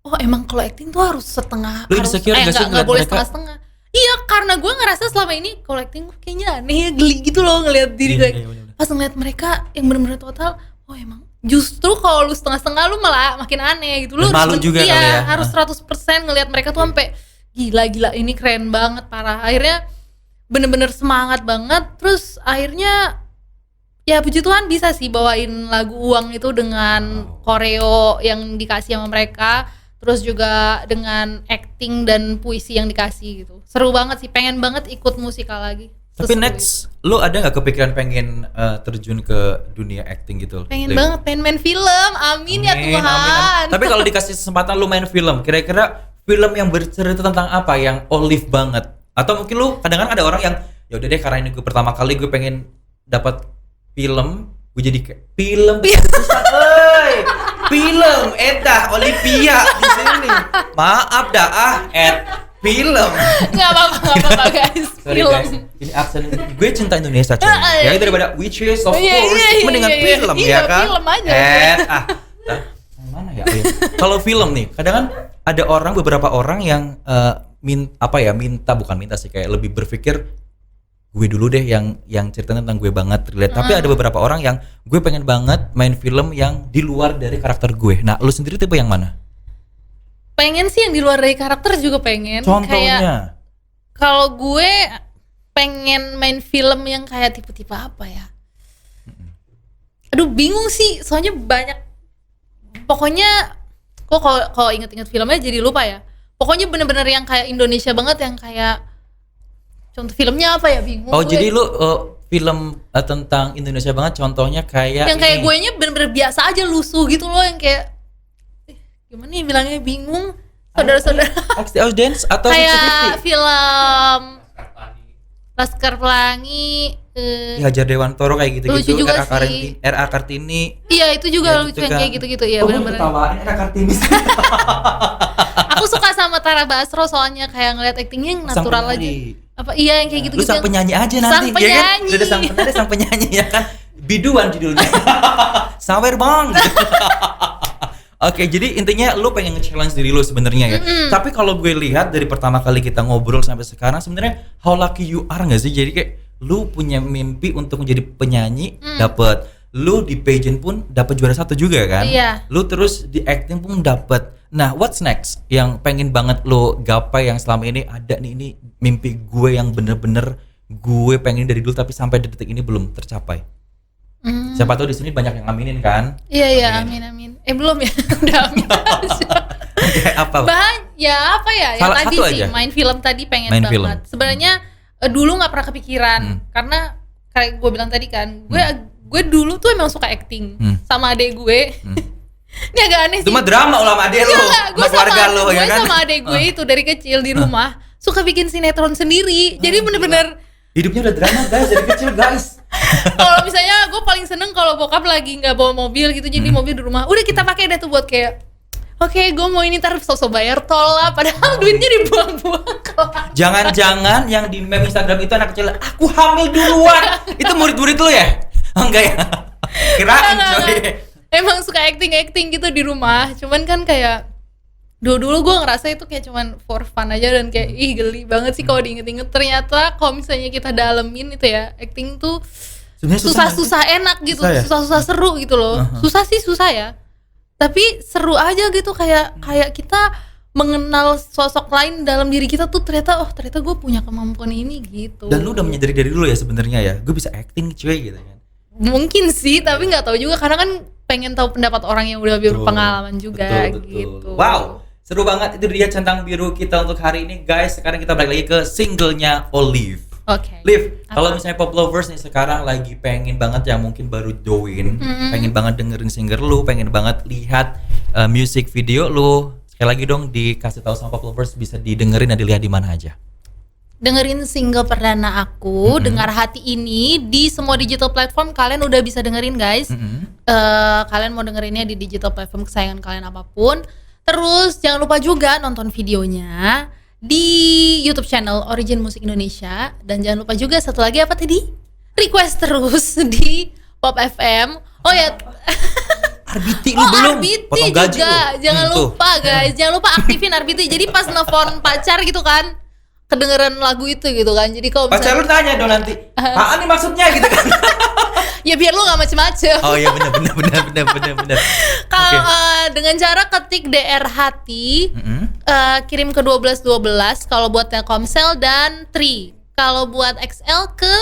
oh emang kalau acting tuh harus setengah, Lu harus insecure nggak sih nggak ngeliat boleh mereka? setengah-setengah. Iya, karena gue ngerasa selama ini kalau acting gue kayaknya aneh ya, geli gitu loh ngelihat diri Iya, gue. iya, bener. Pas ngeliat mereka yang benar-benar total, oh emang justru kalau lu setengah-setengah lu malah makin aneh gitu. Lu Dan malu harus juga iya, kali ya. harus 100% ngelihat mereka tuh sampai gila ini keren banget, parah. Akhirnya bener-bener semangat banget. Terus akhirnya ya puji Tuhan bisa sih bawain lagu Uang itu dengan koreo yang dikasih sama mereka, terus juga dengan acting dan puisi yang dikasih gitu. Seru banget sih, pengen banget ikut musikal lagi. Tapi Seseru next, lu ada nggak kepikiran pengen terjun ke dunia acting gitu? pengen Liv? banget, pengen main film. Amin ya Amin, Tuhan. amin. Tapi kalau dikasih kesempatan lu main film, kira-kira film yang bercerita tentang apa yang Olive banget? Atau mungkin lu kadang-kadang ada orang yang ya udah deh karena ini gue pertama kali gue pengen dapat film, gue jadi kayak film besar, film, edah Olivia di sini. Maaf dah film. Nggak apa-apa guys. Sorry Film. guys, ini aksen gue cinta Indonesia coy. Ya daripada witches of Iya, course, iya, mendingan iya, film iya, ya kan. film aja. Yang mana ya? Oh, iya. Kalau film nih, kadang kan ada beberapa orang yang bukan minta sih, kayak lebih berpikir gue dulu deh yang cerita tentang gue banget relate. Tapi ada beberapa orang yang gue pengen banget main film yang di luar dari karakter gue. Nah, lu sendiri tipe yang mana? Pengen sih yang di luar dari karakter juga pengen. Kayak Contohnya? kalau gue pengen main film yang kayak tipe-tipe apa ya? Aduh bingung sih, soalnya banyak. Pokoknya kok kalau inget-inget filmnya jadi lupa ya. Pokoknya bener-bener yang kayak Indonesia banget, yang kayak contoh filmnya apa ya, bingung. Oh, gue. jadi lu film tentang Indonesia banget, contohnya kayak yang kayak ini. gue nya bener-bener biasa aja, lusuh gitu loh, yang kayak gimana nih bilangnya, bingung. Saudara-saudara Dance atau kayak 50-50? film Laskar Pelangi, Hajar Dewantoro kayak lucu gitu-gitu. juga R.A. Kartini. iya itu juga Ya, lucu gitu yang kan. kayak gitu-gitu ya, Oh, bener-bener. ketawain R.A. Kartini. Aku suka sama Tara Basro soalnya kayak ngeliat actingnya yang Sang natural aja. penari. Apa iya yang kayak Lu gitu-gitu. sang penyanyi aja nanti, Sang ya kan? penyanyi. Udah sang penari, sang penyanyi ya kan? Biduan judulnya. Sawer bang. Oke, jadi intinya lu pengen nge-challenge diri lu sebenarnya ya. Tapi kalau gue lihat dari pertama kali kita ngobrol sampai sekarang sebenarnya how lucky you are enggak sih? Jadi kayak lu punya mimpi untuk menjadi penyanyi, dapet. Lu di pageant pun dapat juara 1 juga kan? Iya. Lu terus di acting pun dapat. Nah, what's next? Yang pengen banget lu gapai yang selama ini ada nih, ini mimpi gue yang bener-bener gue pengen dari dulu tapi sampai detik ini belum tercapai. Siapa tahu di sini banyak yang aminin kan? Iya, amin. Belum ya. Udah amin. Kayak apa? Ya apa ya? Yang Salah tadi satu sih aja. main film tadi pengen Main banget. film. Sebenarnya dulu nggak pernah kepikiran karena kayak gue bilang tadi kan, gue dulu tuh emang suka acting sama adek gue. Ini agak aneh sih. Itu mah drama ulama adek lu, Gue sama keluarga lu ya kan? sama adek gue itu dari kecil di rumah suka bikin sinetron sendiri. Jadi bener-bener Hidupnya udah drama guys, dari kecil guys. kalau misalnya gue paling seneng kalau bokap lagi nggak bawa mobil gitu, jadi mobil di rumah udah kita pakai deh tuh buat kayak oke, gue mau ini ntar sosok bayar tol lah, padahal duitnya dibuang-buang. Jangan-jangan yang di meme Instagram itu anak kecil, aku hamil duluan. Itu murid-murid lu ya? Oh, enggak ya? Kirain coy. Emang suka acting gitu di rumah, cuman kan kayak dulu gue ngerasa itu kayak cuman for fun aja dan kayak ih geli banget sih kalau diinget-inget. Ternyata kalau misalnya kita dalemin itu ya, acting tuh Sebenarnya susah-susah enak gitu, Susah ya? susah-susah seru gitu loh. Susah sih susah ya, tapi seru aja gitu, kayak kita mengenal sosok lain dalam diri kita tuh, ternyata gue punya kemampuan ini gitu. Dan lu udah menyadari dari dulu ya sebenarnya ya, gue bisa acting cuy gitu kan. Mungkin sih, tapi nggak tahu juga karena kan pengen tahu pendapat orang yang udah berpengalaman juga Betul. gitu. Wow, seru banget. Itu dia centang biru kita untuk hari ini guys. Sekarang kita balik lagi ke singlenya Olive. Oke. Liv, kalau misalnya pop lovers nih sekarang lagi pengen banget yang mungkin baru join, pengen banget dengerin single lu, pengen banget lihat music video lu, sekali lagi dong dikasih tahu sama pop lovers bisa didengerin dan dilihat di mana aja. Dengerin single perdana aku, Dengar Hati ini di semua digital platform kalian udah bisa dengerin guys. Kalian mau dengerinnya di digital platform kesayangan kalian apapun. Terus jangan lupa juga nonton videonya di YouTube channel Origin Musik Indonesia, dan jangan lupa juga satu lagi apa tadi? Request terus di Pop FM. Oh ya, RBT lu belum? RBT Potong gaji juga. lu. Jangan Tuh. lupa guys, jangan lupa aktifin RBT. Jadi pas nelfon pacar gitu kan, kedengeran lagu itu gitu kan. Jadi kalau Pacar lu tanya dong nanti, apaan nih maksudnya gitu kan? ya biar lu nggak macem-macem. Oh iya benar. Kalau dengan cara ketik DR Hati, kirim ke 1212 kalau buat Telkomsel, dan Tri kalau buat XL ke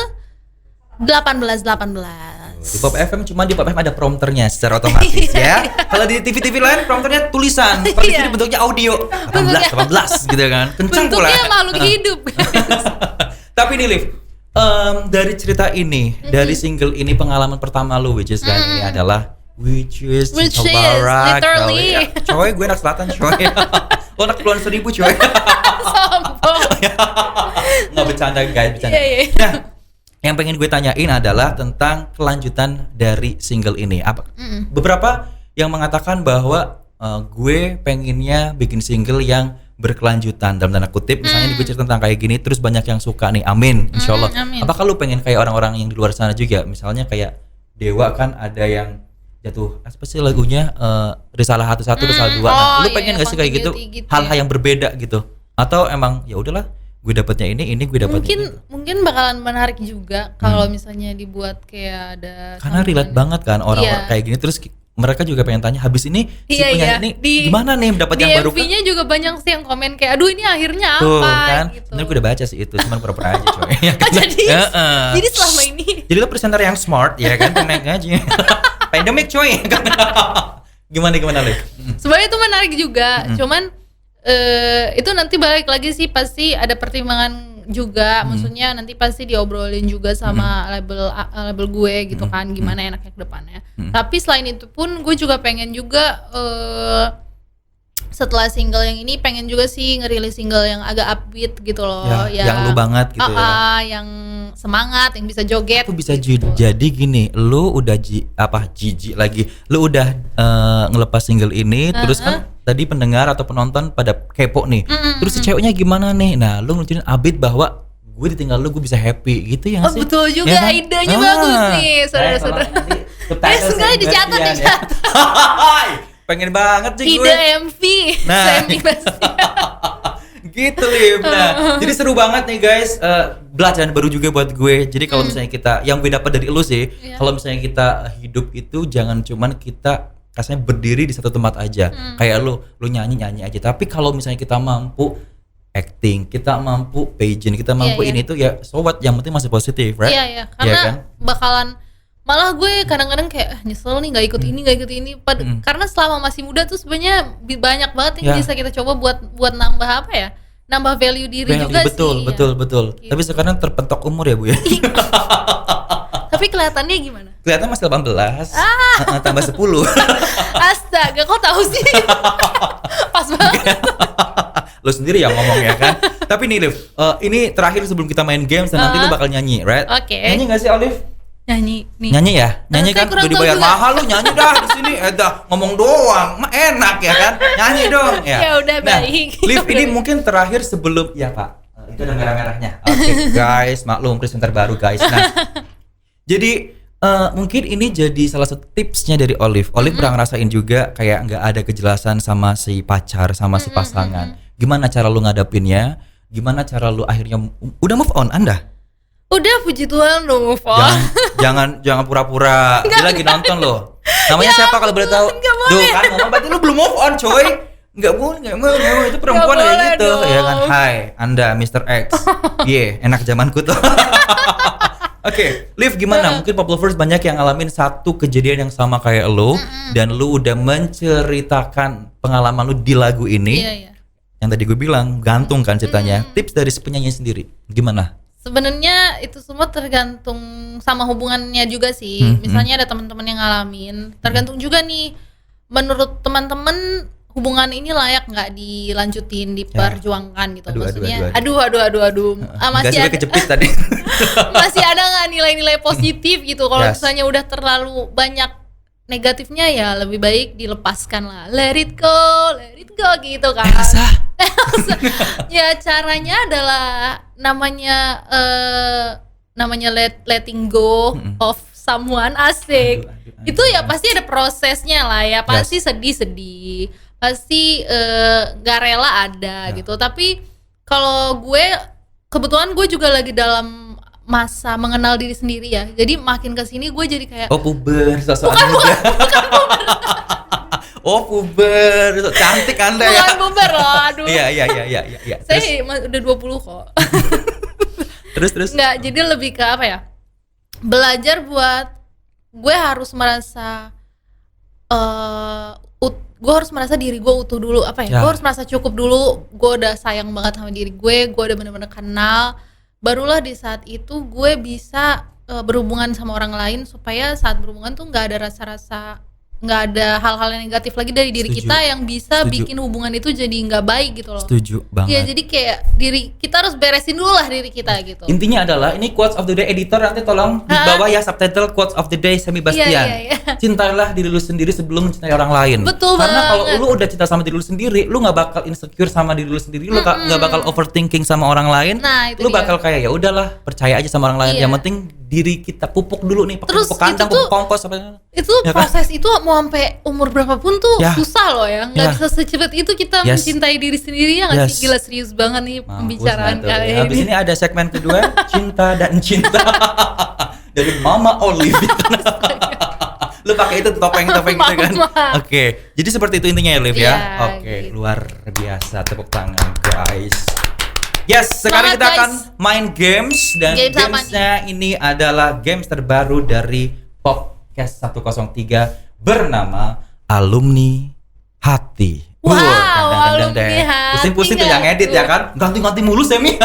1818. Di Pop FM cuma di Pop FM ada prompternya secara otomatis ya. Kalau di TV-TV lain prompternya tulisan, kalau di sini bentuknya audio 18 gitu kan. Kencang pula. Bentuknya makhluk hidup. Tapi nih Liv, dari cerita ini, dari single ini pengalaman pertama lu which is kan ini adalah Which is literally. Coy, gue anak selatan coy. Lo anak Kepulauan Seribu coy. Sombong. Nggak bercanda guys, bercanda. Iya. Nah, yang pengen gue tanyain adalah tentang kelanjutan dari single ini. Apa? Beberapa yang mengatakan bahwa gue pengennya bikin single yang berkelanjutan dalam tanda kutip, misalnya gue cerita tentang kayak gini, terus banyak yang suka nih, amin, insyaallah. Amin. Apakah lu pengen kayak orang-orang yang di luar sana juga, misalnya kayak Dewa kan ada yang jatuh apa sih lagunya Risalah 1 Risalah 2. Nah, lu pengen nggak sih kayak gitu, hal-hal yang berbeda gitu, atau emang ya udahlah gue dapetnya ini gue dapetnya mungkin bakalan menarik juga kalau misalnya dibuat kayak ada, karena relate banget kan orang-orang kayak gini, terus mereka juga pengen tanya habis ini si penyanyi ini gimana nih dapat yang baru kan? Di MV-nya juga banyak sih yang komen kayak aduh ini akhirnya Tuh, apa kan? gitu. Sebenarnya gue udah baca sih itu, cuman pura-pura aja coy. Jadi selama ini jadi lo presenter yang smart ya kan, naik aja. Pandemic coy. Gimana Liv? sebenarnya itu menarik juga, cuman itu nanti balik lagi sih, pasti ada pertimbangan juga, maksudnya nanti pasti diobrolin juga sama label gue gitu kan, gimana enaknya ke depannya. Tapi selain itu pun gue juga pengen juga setelah single yang ini pengen juga sih ngerilis single yang agak upbeat gitu loh, yang lu banget gitu ya. Yang semangat, yang bisa joget. Aku bisa gitu. jadi gini, lu udah jijik lagi. Lu udah ngelepas single ini, terus kan tadi pendengar atau penonton pada kepo nih. Terus si ceweknya gimana nih? Nah, lu nunjukin upbeat bahwa gue ditinggal lu, gue bisa happy gitu ya Oh sih? betul juga, ya kan? idenya bagus nih, saudara-saudara. Sengaja dicatat. Pengen banget sih gue. Ide MV Nah. Semi Bastian. Gitu Liv. Nah, jadi seru banget nih guys. Belajaran baru juga buat gue. Jadi kalau misalnya kita, yang gue dapat dari lu sih, kalau misalnya kita hidup itu jangan cuman kita kasarnya berdiri di satu tempat aja. Kayak lu nyanyi aja. Tapi kalau misalnya kita mampu acting, kita mampu pageant, kita mampu ini tuh ya so what, yang penting masih positif, right? Iya, karena kan? bakalan malah gue kadang-kadang kayak nyesel nih nggak ikut ini. Karena selama masih muda tuh sebenarnya banyak banget yang bisa kita coba buat nambah apa ya? Nambah value diri juga betul, sih. Betul. Gitu. Tapi sekarang terpentok umur ya Bu ya. Tapi kelihatannya gimana? Kelihatan masih 18. Tambah 10. Astaga, kok tahu sih? Pas banget. Lo sendiri yang ngomong ya kan. Tapi nih Liv, ini terakhir sebelum kita main games dan nanti lo bakal nyanyi, right? Oke. Nyanyi gak sih Olive? Nyanyi nih. Nyanyi ya? Nyanyi Saya kan? kurang Udah dibayar tahu juga. mahal, lu nyanyi dah di sini. Dah ngomong doang, mah enak ya kan? Nyanyi dong ya. Ya udah, baik. Liv, ini mungkin terakhir sebelum ya Pak. Itu ada merah-merahnya. Oke, guys, maklum presenter baru guys. Nah, jadi mungkin ini jadi salah satu tipsnya dari Olive. Olive pernah ngerasain juga kayak nggak ada kejelasan sama si pacar, sama si pasangan. Gimana cara lu ngadepinnya? Gimana cara lu akhirnya udah move on Anda? Udah, puji Tuhan lo move on. Jangan pura-pura. Dia lagi nonton loh. Namanya Ya siapa kalau boleh tahu? nggak boleh. Duh kan ngomong berarti lu belum move on coy. Nggak boleh, itu perempuan Nggak kayak boleh gitu. dong. Ya kan, hai Anda Mr. X. Enak zamanku tuh. Oke, Liv gimana? Mungkin pop lovers banyak yang ngalamin satu kejadian yang sama kayak lu, dan lu udah menceritakan pengalaman lu di lagu ini. Iya. Yang tadi gue bilang gantung kan ceritanya. Tips dari si penyanyi sendiri gimana? Sebenarnya itu semua tergantung sama hubungannya juga sih. Misalnya ada teman-teman yang ngalamin, tergantung juga nih menurut teman-teman hubungan ini layak nggak dilanjutin, diperjuangkan gitu. Maksudnya aduh. Masih ada kejepit tadi. masih ada nggak nilai-nilai positif gitu. Kalau misalnya udah terlalu banyak negatifnya ya lebih baik dilepaskan lah. Let it go gitu kan. Ya caranya adalah namanya letting go of someone, asik. Itu ya pasti ada prosesnya lah ya, pasti sedih, pasti gak rela ada gitu. Tapi kalau gue kebetulan gue juga lagi dalam masa mengenal diri sendiri ya. Jadi makin kesini gue jadi kayak puber, bukan puber. Puber, cantik Anda ya. Bukan puber loh, aduh. Iya. Saya udah 20 kok. Terus. Nggak, jadi lebih ke apa ya? Belajar buat gue harus merasa gue harus merasa diri gue utuh dulu, apa ya? Gue harus merasa cukup dulu. Gue udah sayang banget sama diri gue udah bener-bener kenal. Barulah di saat itu gue bisa berhubungan sama orang lain, supaya saat berhubungan tuh nggak ada rasa-rasa, nggak ada hal-hal yang negatif lagi dari diri kita yang bisa bikin hubungan itu jadi nggak baik gitu loh. Setuju banget. Ya jadi kayak diri kita harus beresin dulu lah diri kita gitu. Intinya adalah ini quotes of the day, editor nanti tolong di bawah ya subtitle quotes of the day Semi Bastian. Iya. Cintailah diri lu sendiri sebelum mencintai orang lain. Betul. Karena kalau lu udah cinta sama diri lu sendiri, lu nggak bakal insecure sama diri lu sendiri, lu nggak bakal overthinking sama orang lain. Nah, itu lu dia. bakal kayak ya udahlah, percaya aja sama orang lain. Yang penting diri kita pupuk dulu nih, pakai pupuk kandang, pupuk kompos apa. Itu proses itu mau sampai umur berapapun tuh susah loh ya, nggak bisa secepat itu kita mencintai diri sendiri ya nggak sih. Gila, serius banget nih pembicaraan kali ini. Habis ini ada segmen kedua, cinta dan cinta dari Mama Olive. Lu pakai itu topeng gitu kan. Oke, jadi seperti itu intinya ya Liv ya. Oke, gitu. Luar biasa, tepuk tangan guys. Yes, sekarang kita akan main games, dan gamesnya ini adalah games terbaru dari Popcast 103 bernama Alumni Hati. Wow, Alumni Hati. Pusing-pusing tuh yang edit ya kan? Ganti-ganti mulu Semi.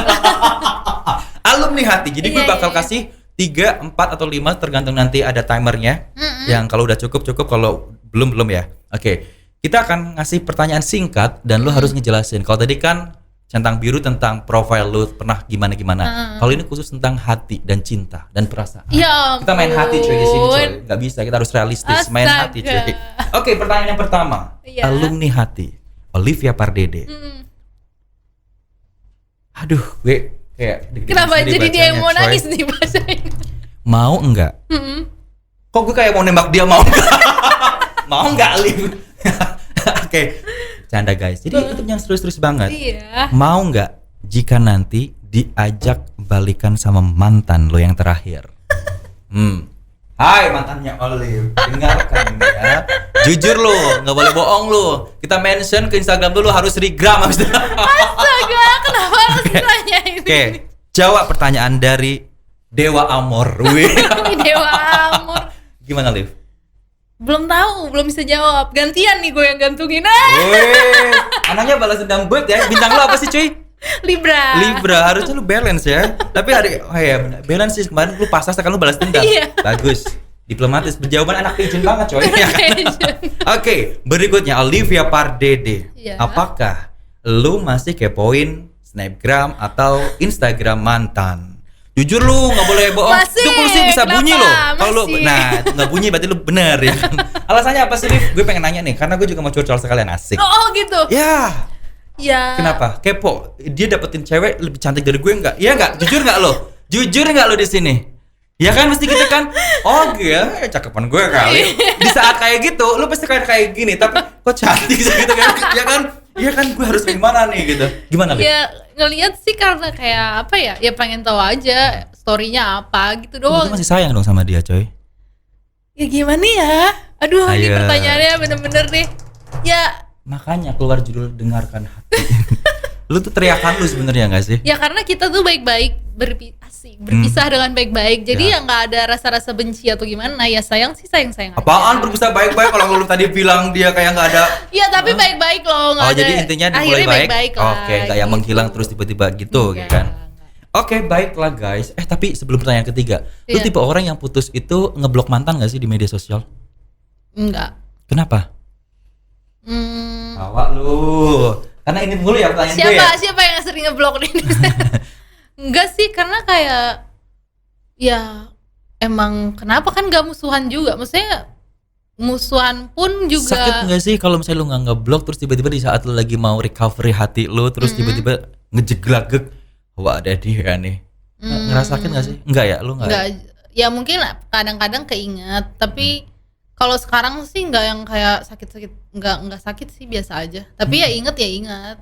Alumni Hati. Jadi gue bakal kasih 3, 4 atau 5 tergantung nanti ada timernya. Yang kalau udah cukup, kalau belum ya. Oke. Kita akan ngasih pertanyaan singkat dan lu harus ngejelasin. Kalau tadi kan centang biru tentang profile lu pernah gimana. Kalau ini khusus tentang hati dan cinta dan perasaan. Ya, kita main hati cuy di sini cuy. Gak bisa, kita harus realistis. Main hati cuy. Oke, pertanyaan yang pertama. Alumni Hati, Olivia Pardede. Aduh, gue kayak kenapa jadi dia yang mau nangis nih bacain? Mau enggak? Kok gue kayak mau nembak dia, mau enggak? Mau enggak, Liv? Oke, canda guys. Jadi itu yang serius-serius banget. Iya. Mau nggak jika nanti diajak balikan sama mantan lo yang terakhir? Hai mantannya Olive, dengarkan ini ya. Jujur lo, nggak boleh bohong lo. Kita mention ke Instagram dulu harus regram habis itu. Astaga, kenapa harus nanya ini? Oke, jawab pertanyaan dari Dewa Amor. Wih. Dewa Amor. Gimana Liv? Belum tahu, belum bisa jawab. Gantian nih gue yang gantungin. Wih, anaknya balas dendam banget ya. Bintang lo apa sih cuy? Libra, harusnya lu balance ya. Tapi bener, balance sih kemarin lu pasas kan lu balas dendam. Iya. Bagus. Diplomatis, berjawaban anak pigeon banget coy. Pigeon. Oke, berikutnya Olivia Pardede. Iya. Apakah lu masih kepoin Snapgram atau Instagram mantan? Jujur lu nggak boleh bohong. Masih, Itu pulsi bisa kenapa? bunyi loh. Kalau lu, Masih. nah itu nggak bunyi berarti lu bener ya. Alasannya apa sih, Liv? Gue pengen nanya nih, karena gue juga mau curcol sekalian asik. Oh gitu. Ya. Ya. Kenapa? Kepo. Dia dapetin cewek lebih cantik dari gue nggak? Iya nggak? Jujur nggak lo? Jujur nggak lo di sini? Ya kan mesti gitu kan? Oh iya, cakepan gue kali. Di saat kayak gitu, lo pasti kayak gini. Tapi kok cantik sih gitu kan? Ya kan? Iya kan? Gue harus gimana nih gitu? Gimana Li? Ya ngelihat sih karena kayak apa ya? Ya pengen tahu aja story-nya apa gitu Lo doang. masih sayang dong sama dia coy? Ya gimana ya? Aduh, ini Ayo. pertanyaannya bener-bener deh. Ya, Makanya keluar judul dengarkan hati. Lu tuh teriakan lu sebenarnya nggak sih? ya karena kita tuh baik-baik berpisah dengan baik-baik. Jadi Ya. ya nggak ada rasa-rasa benci atau gimana. Ya sayang sih sayang-sayang aja. Apaan berpisah baik-baik kalau lu tadi bilang dia kayak nggak ada? Ya tapi baik-baik loh. Nggak Oh ada. jadi intinya dimulai Akhirnya baik. baik-baik lah, Oke, nggak yang gitu. menghilang terus tiba-tiba gitu Enggak, kan? enggak. Oke, baiklah guys. Tapi sebelum pertanyaan ketiga, lu Iya. tipe orang yang putus itu ngeblok mantan nggak sih di media sosial? Enggak. Kenapa? Tawa lu. Karena ini dulu ya pertanyaan gue ya. Siapa yang sering ngeblok nih? Enggak sih, karena kayak ya emang kenapa kan gak musuhan juga. Maksudnya musuhan pun juga Sakit nggak sih kalau misalnya lu nggak ngeblok terus tiba-tiba di saat lu lagi mau recovery hati lu terus tiba-tiba ngejeglagek, wah ada dia nih. Ngerasakin nggak sih? Enggak ya, lu nggak? enggak. Ya mungkin kadang-kadang keinget, tapi kalau sekarang sih nggak yang kayak sakit-sakit, nggak sakit sih, biasa aja. Tapi ya inget,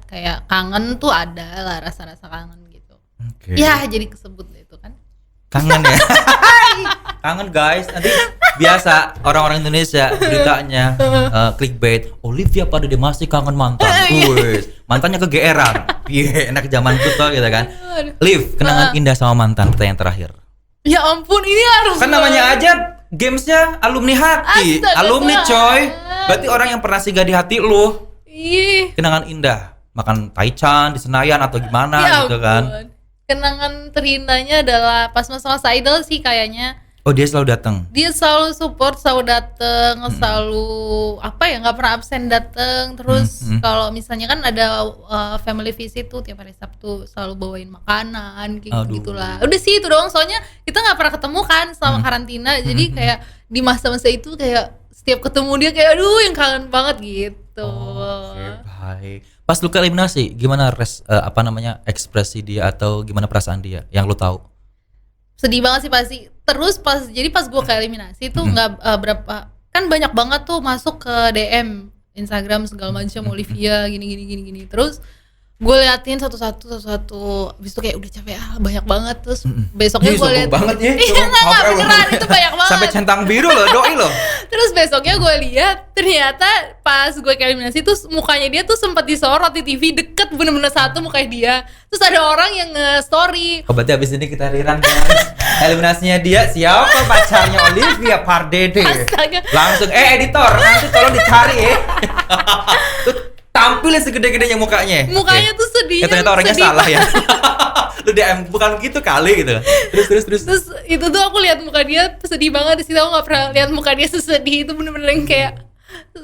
kayak kangen tuh ada lah, rasa-rasa kangen gitu. Oke. Ya jadi kesebut itu kan. Kangen ya. Kangen guys. Nanti biasa orang-orang Indonesia beritanya clickbait, Olivia Pardede masih kangen mantan. Wes, mantannya kegeeran. Iya, enak zaman tuh gitu kan. Liv, kenangan indah sama mantan, pertanyaan terakhir. Ya ampun, ini harus Kan namanya aja gamesnya alumni hati. Astaga, Alumni Tuhan. coy. Berarti orang yang pernah singgah di hati lu. Ih, Kenangan indah, makan taichan di Senayan atau gimana ya gitu kan. ampun. Kenangan terindahnya adalah pas masa-masa idol sih kayaknya. Oh, dia selalu datang. Dia selalu support, selalu dateng, selalu apa ya, nggak pernah absen dateng. Terus kalau misalnya kan ada family visit tuh tiap hari Sabtu, selalu bawain makanan kayak Aduh. gitulah. Udah sih itu doang, soalnya kita nggak pernah ketemu kan selama karantina. Jadi kayak di masa-masa itu kayak setiap ketemu dia kayak aduh yang kangen banget gitu. Oke, baik. Pas lu ke eliminasi, gimana ekspresi dia atau gimana perasaan dia yang lu tahu? Sedih banget sih pasti. Terus pas gue ke eliminasi tuh nggak berapa, kan banyak banget tuh masuk ke DM Instagram segala macam, Olivia gini. Terus gue liatin satu-satu, habis itu kayak udah capek banyak banget. Terus besoknya gue liat banget ya. iya nggak beneran, itu banyak banget. Sampai centang biru loh, doi loh. Terus besoknya gue lihat ternyata pas gue ke eliminasi tuh mukanya dia tuh sempat disorot di TV, deket bener-bener satu mukanya dia. Terus ada orang yang nge-story, Oh, berarti abis ini kita riran guys. Eliminasinya dia siapa pacarnya Olivia Pardede. Astaga. Langsung editor nanti tolong dicari ya. Tuh tampilin segede-gedenya mukanya. mukanya tuh sedih. Ternyata orangnya salah ya. Lu DM bukan gitu kali gitu. Terus. Terus itu tuh aku lihat muka dia sedih banget. Di situ aku nggak pernah lihat muka dia sesedih itu, bener-bener yang kayak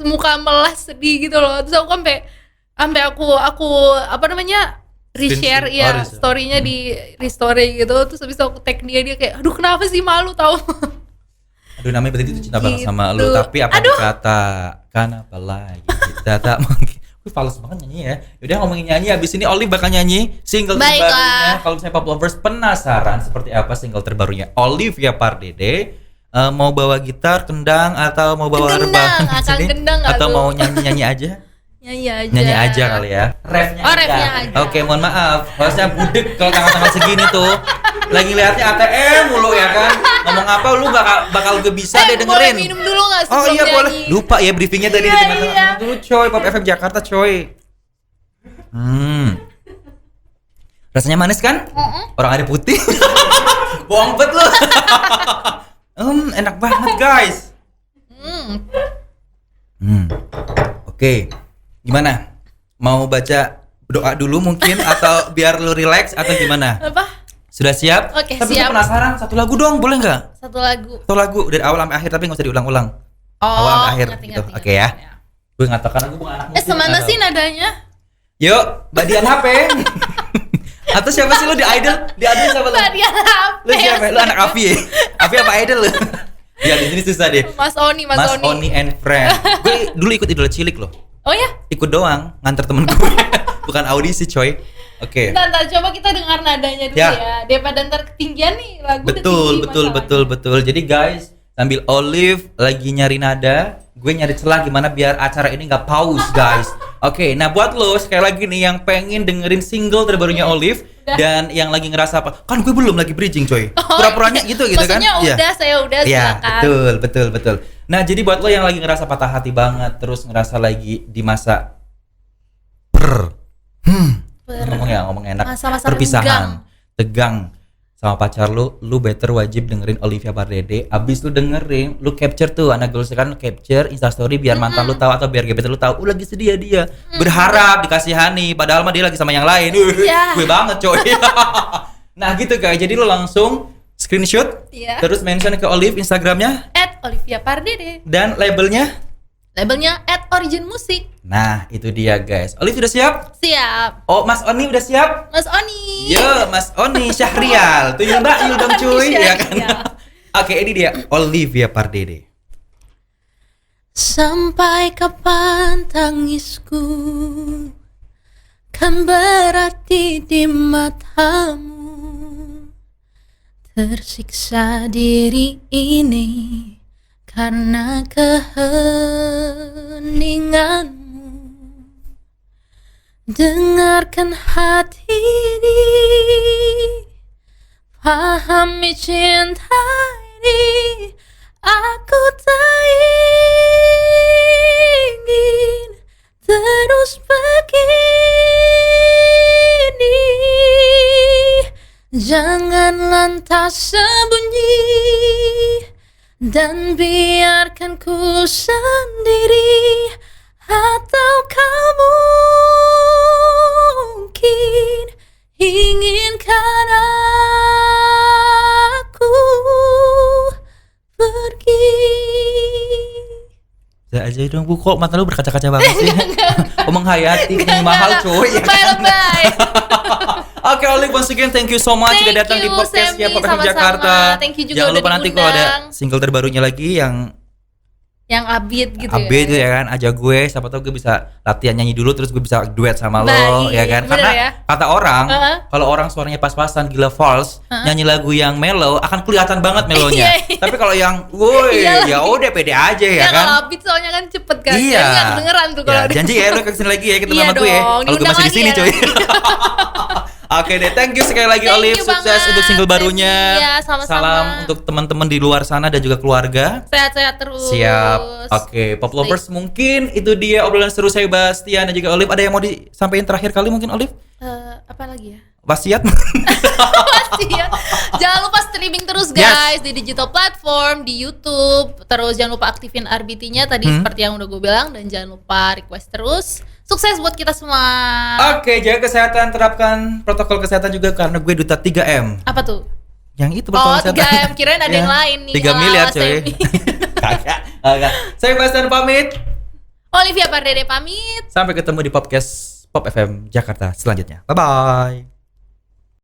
muka melas sedih gitu loh. Terus aku sampai aku reshare ya story-nya di restory gitu. Terus habis itu aku tag dia kayak aduh kenapa sih, malu tau. Aduh, namanya berarti itu cinta banget Gitu. sama lu. Tapi apa dikata, kan apa lagi kita tak mungkin. Wih, fals banget nyanyi ya. Yaudah, ngomongin nyanyi, abis ini Olive bakal nyanyi single Baiklah. terbarunya. Kalau misalnya Pop Lovers penasaran seperti apa single terbarunya Olivia Pardede, mau bawa gitar, kendang, atau mau bawa Kendang, rebah akan sini? kendang nggak atau tuh? mau nyanyi-nyanyi aja? Nyanyi aja. Nyanyi aja kali ya. Refnya refnya aja. Oke, mohon maaf. Harusnya budek kalau tangan-tangan segini tuh. Lagi lihatnya ATM mulu ya kan. Ngomong apa lu bakal gue bisa deh dengerin. Boleh minum dulu gak Oh iya nyanyi? boleh. Lupa ya briefingnya tadi di Iya, tengah-tengah. iya. Dulu coy, Pop FM Jakarta coy. Rasanya manis kan? Orang ada putih. Bohong bet lu. Enak banget guys. Oke. Gimana? Mau baca doa dulu mungkin atau biar lu relax atau gimana? Apa? Sudah siap? Oke, Tapi siap. gue penasaran, satu lagu dong, boleh nggak? Satu lagu. Satu lagu dari awal sampai akhir tapi nggak usah diulang-ulang. Oh, Awal sampai akhir ngerti, gitu. ngerti, Oke ya. ngerti. Gue ngatakan aku bukan anak musik. Semana atau- sih nadanya? Yuk, Mbak Dian HP. Atau siapa sih lu di Idol? Di Idol siapa lu? Mbak Dian apa? Lu siapa? Lu anak Avi ya? Avi apa Idol lu? Ya di sini susah deh. Mas Oni, Mas Oni. and Friend. Gue dulu ikut Idola Cilik loh. Oh ya? Ikut doang, nganter temen gue. Bukan audisi coy. Oke. Ntar coba kita dengar nadanya dulu Ya. ya. Daripada ntar ketinggian nih lagu udah Betul, tinggi masalahnya. betul. Jadi guys, sambil Olive lagi nyari nada, gue nyari celah gimana biar acara ini nggak pause guys. Oke, nah buat lo sekali lagi nih yang pengen dengerin single terbarunya Olive Udah. dan yang lagi ngerasa apa? Kan gue belum lagi bridging coy. Pura-puranya gitu kan? Maksudnya Iya. udah, saya udah Iya, silakan. betul. Nah, jadi buat lo yang lagi ngerasa patah hati banget, terus ngerasa lagi di masa ngomong enak, Masa-masa perpisahan, tegang sama pacar lu better wajib dengerin Olivia Pardede. Abis lu dengerin, lu capture tuh, anak goals kan capture Instastory biar mantan lu tahu atau biar gebetan lu tahu, lagi sedih ya dia. Berharap dikasihani, padahal mah dia lagi sama yang lain. Iya. Gue banget coy. Nah gitu guys, jadi lu langsung screenshot, Iya. terus mention ke Olive Instagramnya Olivia Pardede. dan labelnya. Labelnya @origin musik. Nah itu dia guys. Olive udah siap? Siap. Oh Mas Oni udah siap? Mas Oni. Yo, Mas Oni Syahrial. Tuyul Mbak, yul dong cuy, ya kan? Syahrial. Oke, ini dia Olivia Pardede. Sampai kapan tangisku kan berarti di matamu, tersiksa diri ini karena keheninganmu. Dengarkan hati ini, pahami cinta ini. Aku tak ingin terus begini. Jangan lantas sembunyi dan biarkan ku sendiri. Atau kamu mungkin inginkan aku pergi. Saya aja dong Bu, kok mata lu berkaca-kaca banget sih? Menghayati yang mahal cuy. Ya kan? Bye. Oke, Olive once again thank you so much Thank sudah datang di you, podcastnya Sammy, Pop FM sama-sama. Jakarta. Thank you juga Jangan udah lupa nanti kalau ada diundang. single terbarunya lagi yang Yang abit gitu update ya. ya kan, aja gue siapa tau gue bisa latihan nyanyi dulu terus gue bisa duet sama lo. Baik, Ya kan, bener karena ya. kata orang Uh-huh. kalau orang suaranya pas-pasan gila false, nyanyi lagu yang mellow akan kelihatan banget melonya. Iya, iya. Tapi kalau yang woi Iya ya udah pede aja ya Ya kan. kalau abit soalnya kan cepet kan. Iya. Jadi nggak kedengeran tuh kalau Ya, ada- janji ya lu kesini lagi ya ketemu Iya sama gue ya. dong, Kalau gue diundang masih di sini lagi coy. ya. Oke deh, thank you sekali lagi Thank Olive, you sukses banget, untuk single barunya. Iya, sama-sama. Salam untuk teman-teman di luar sana dan juga keluarga. Sehat-sehat terus. Siap. Oke, Pop Lovers mungkin itu dia obrolan seru saya Bastian dan juga Olive. Ada yang mau disampaikan terakhir kali mungkin Olive? Apa lagi ya? Wasiat? Pasti ya. Jangan lupa streaming terus guys di digital platform, di YouTube. Terus jangan lupa aktifin RBT-nya tadi seperti yang udah gue bilang, dan jangan lupa request terus. Sukses buat kita semua. Oke, jaga kesehatan, terapkan protokol kesehatan juga karena gue duta 3M. Apa tuh? Yang itu Oh, protokol kesehatan. 3M, kirain ada yang lain nih. 3 miliar Ala-ala coy. Semi. Kagak. Saya Bastian pamit. Olivia Pardede pamit. Sampai ketemu di podcast Pop FM Jakarta selanjutnya. Bye bye.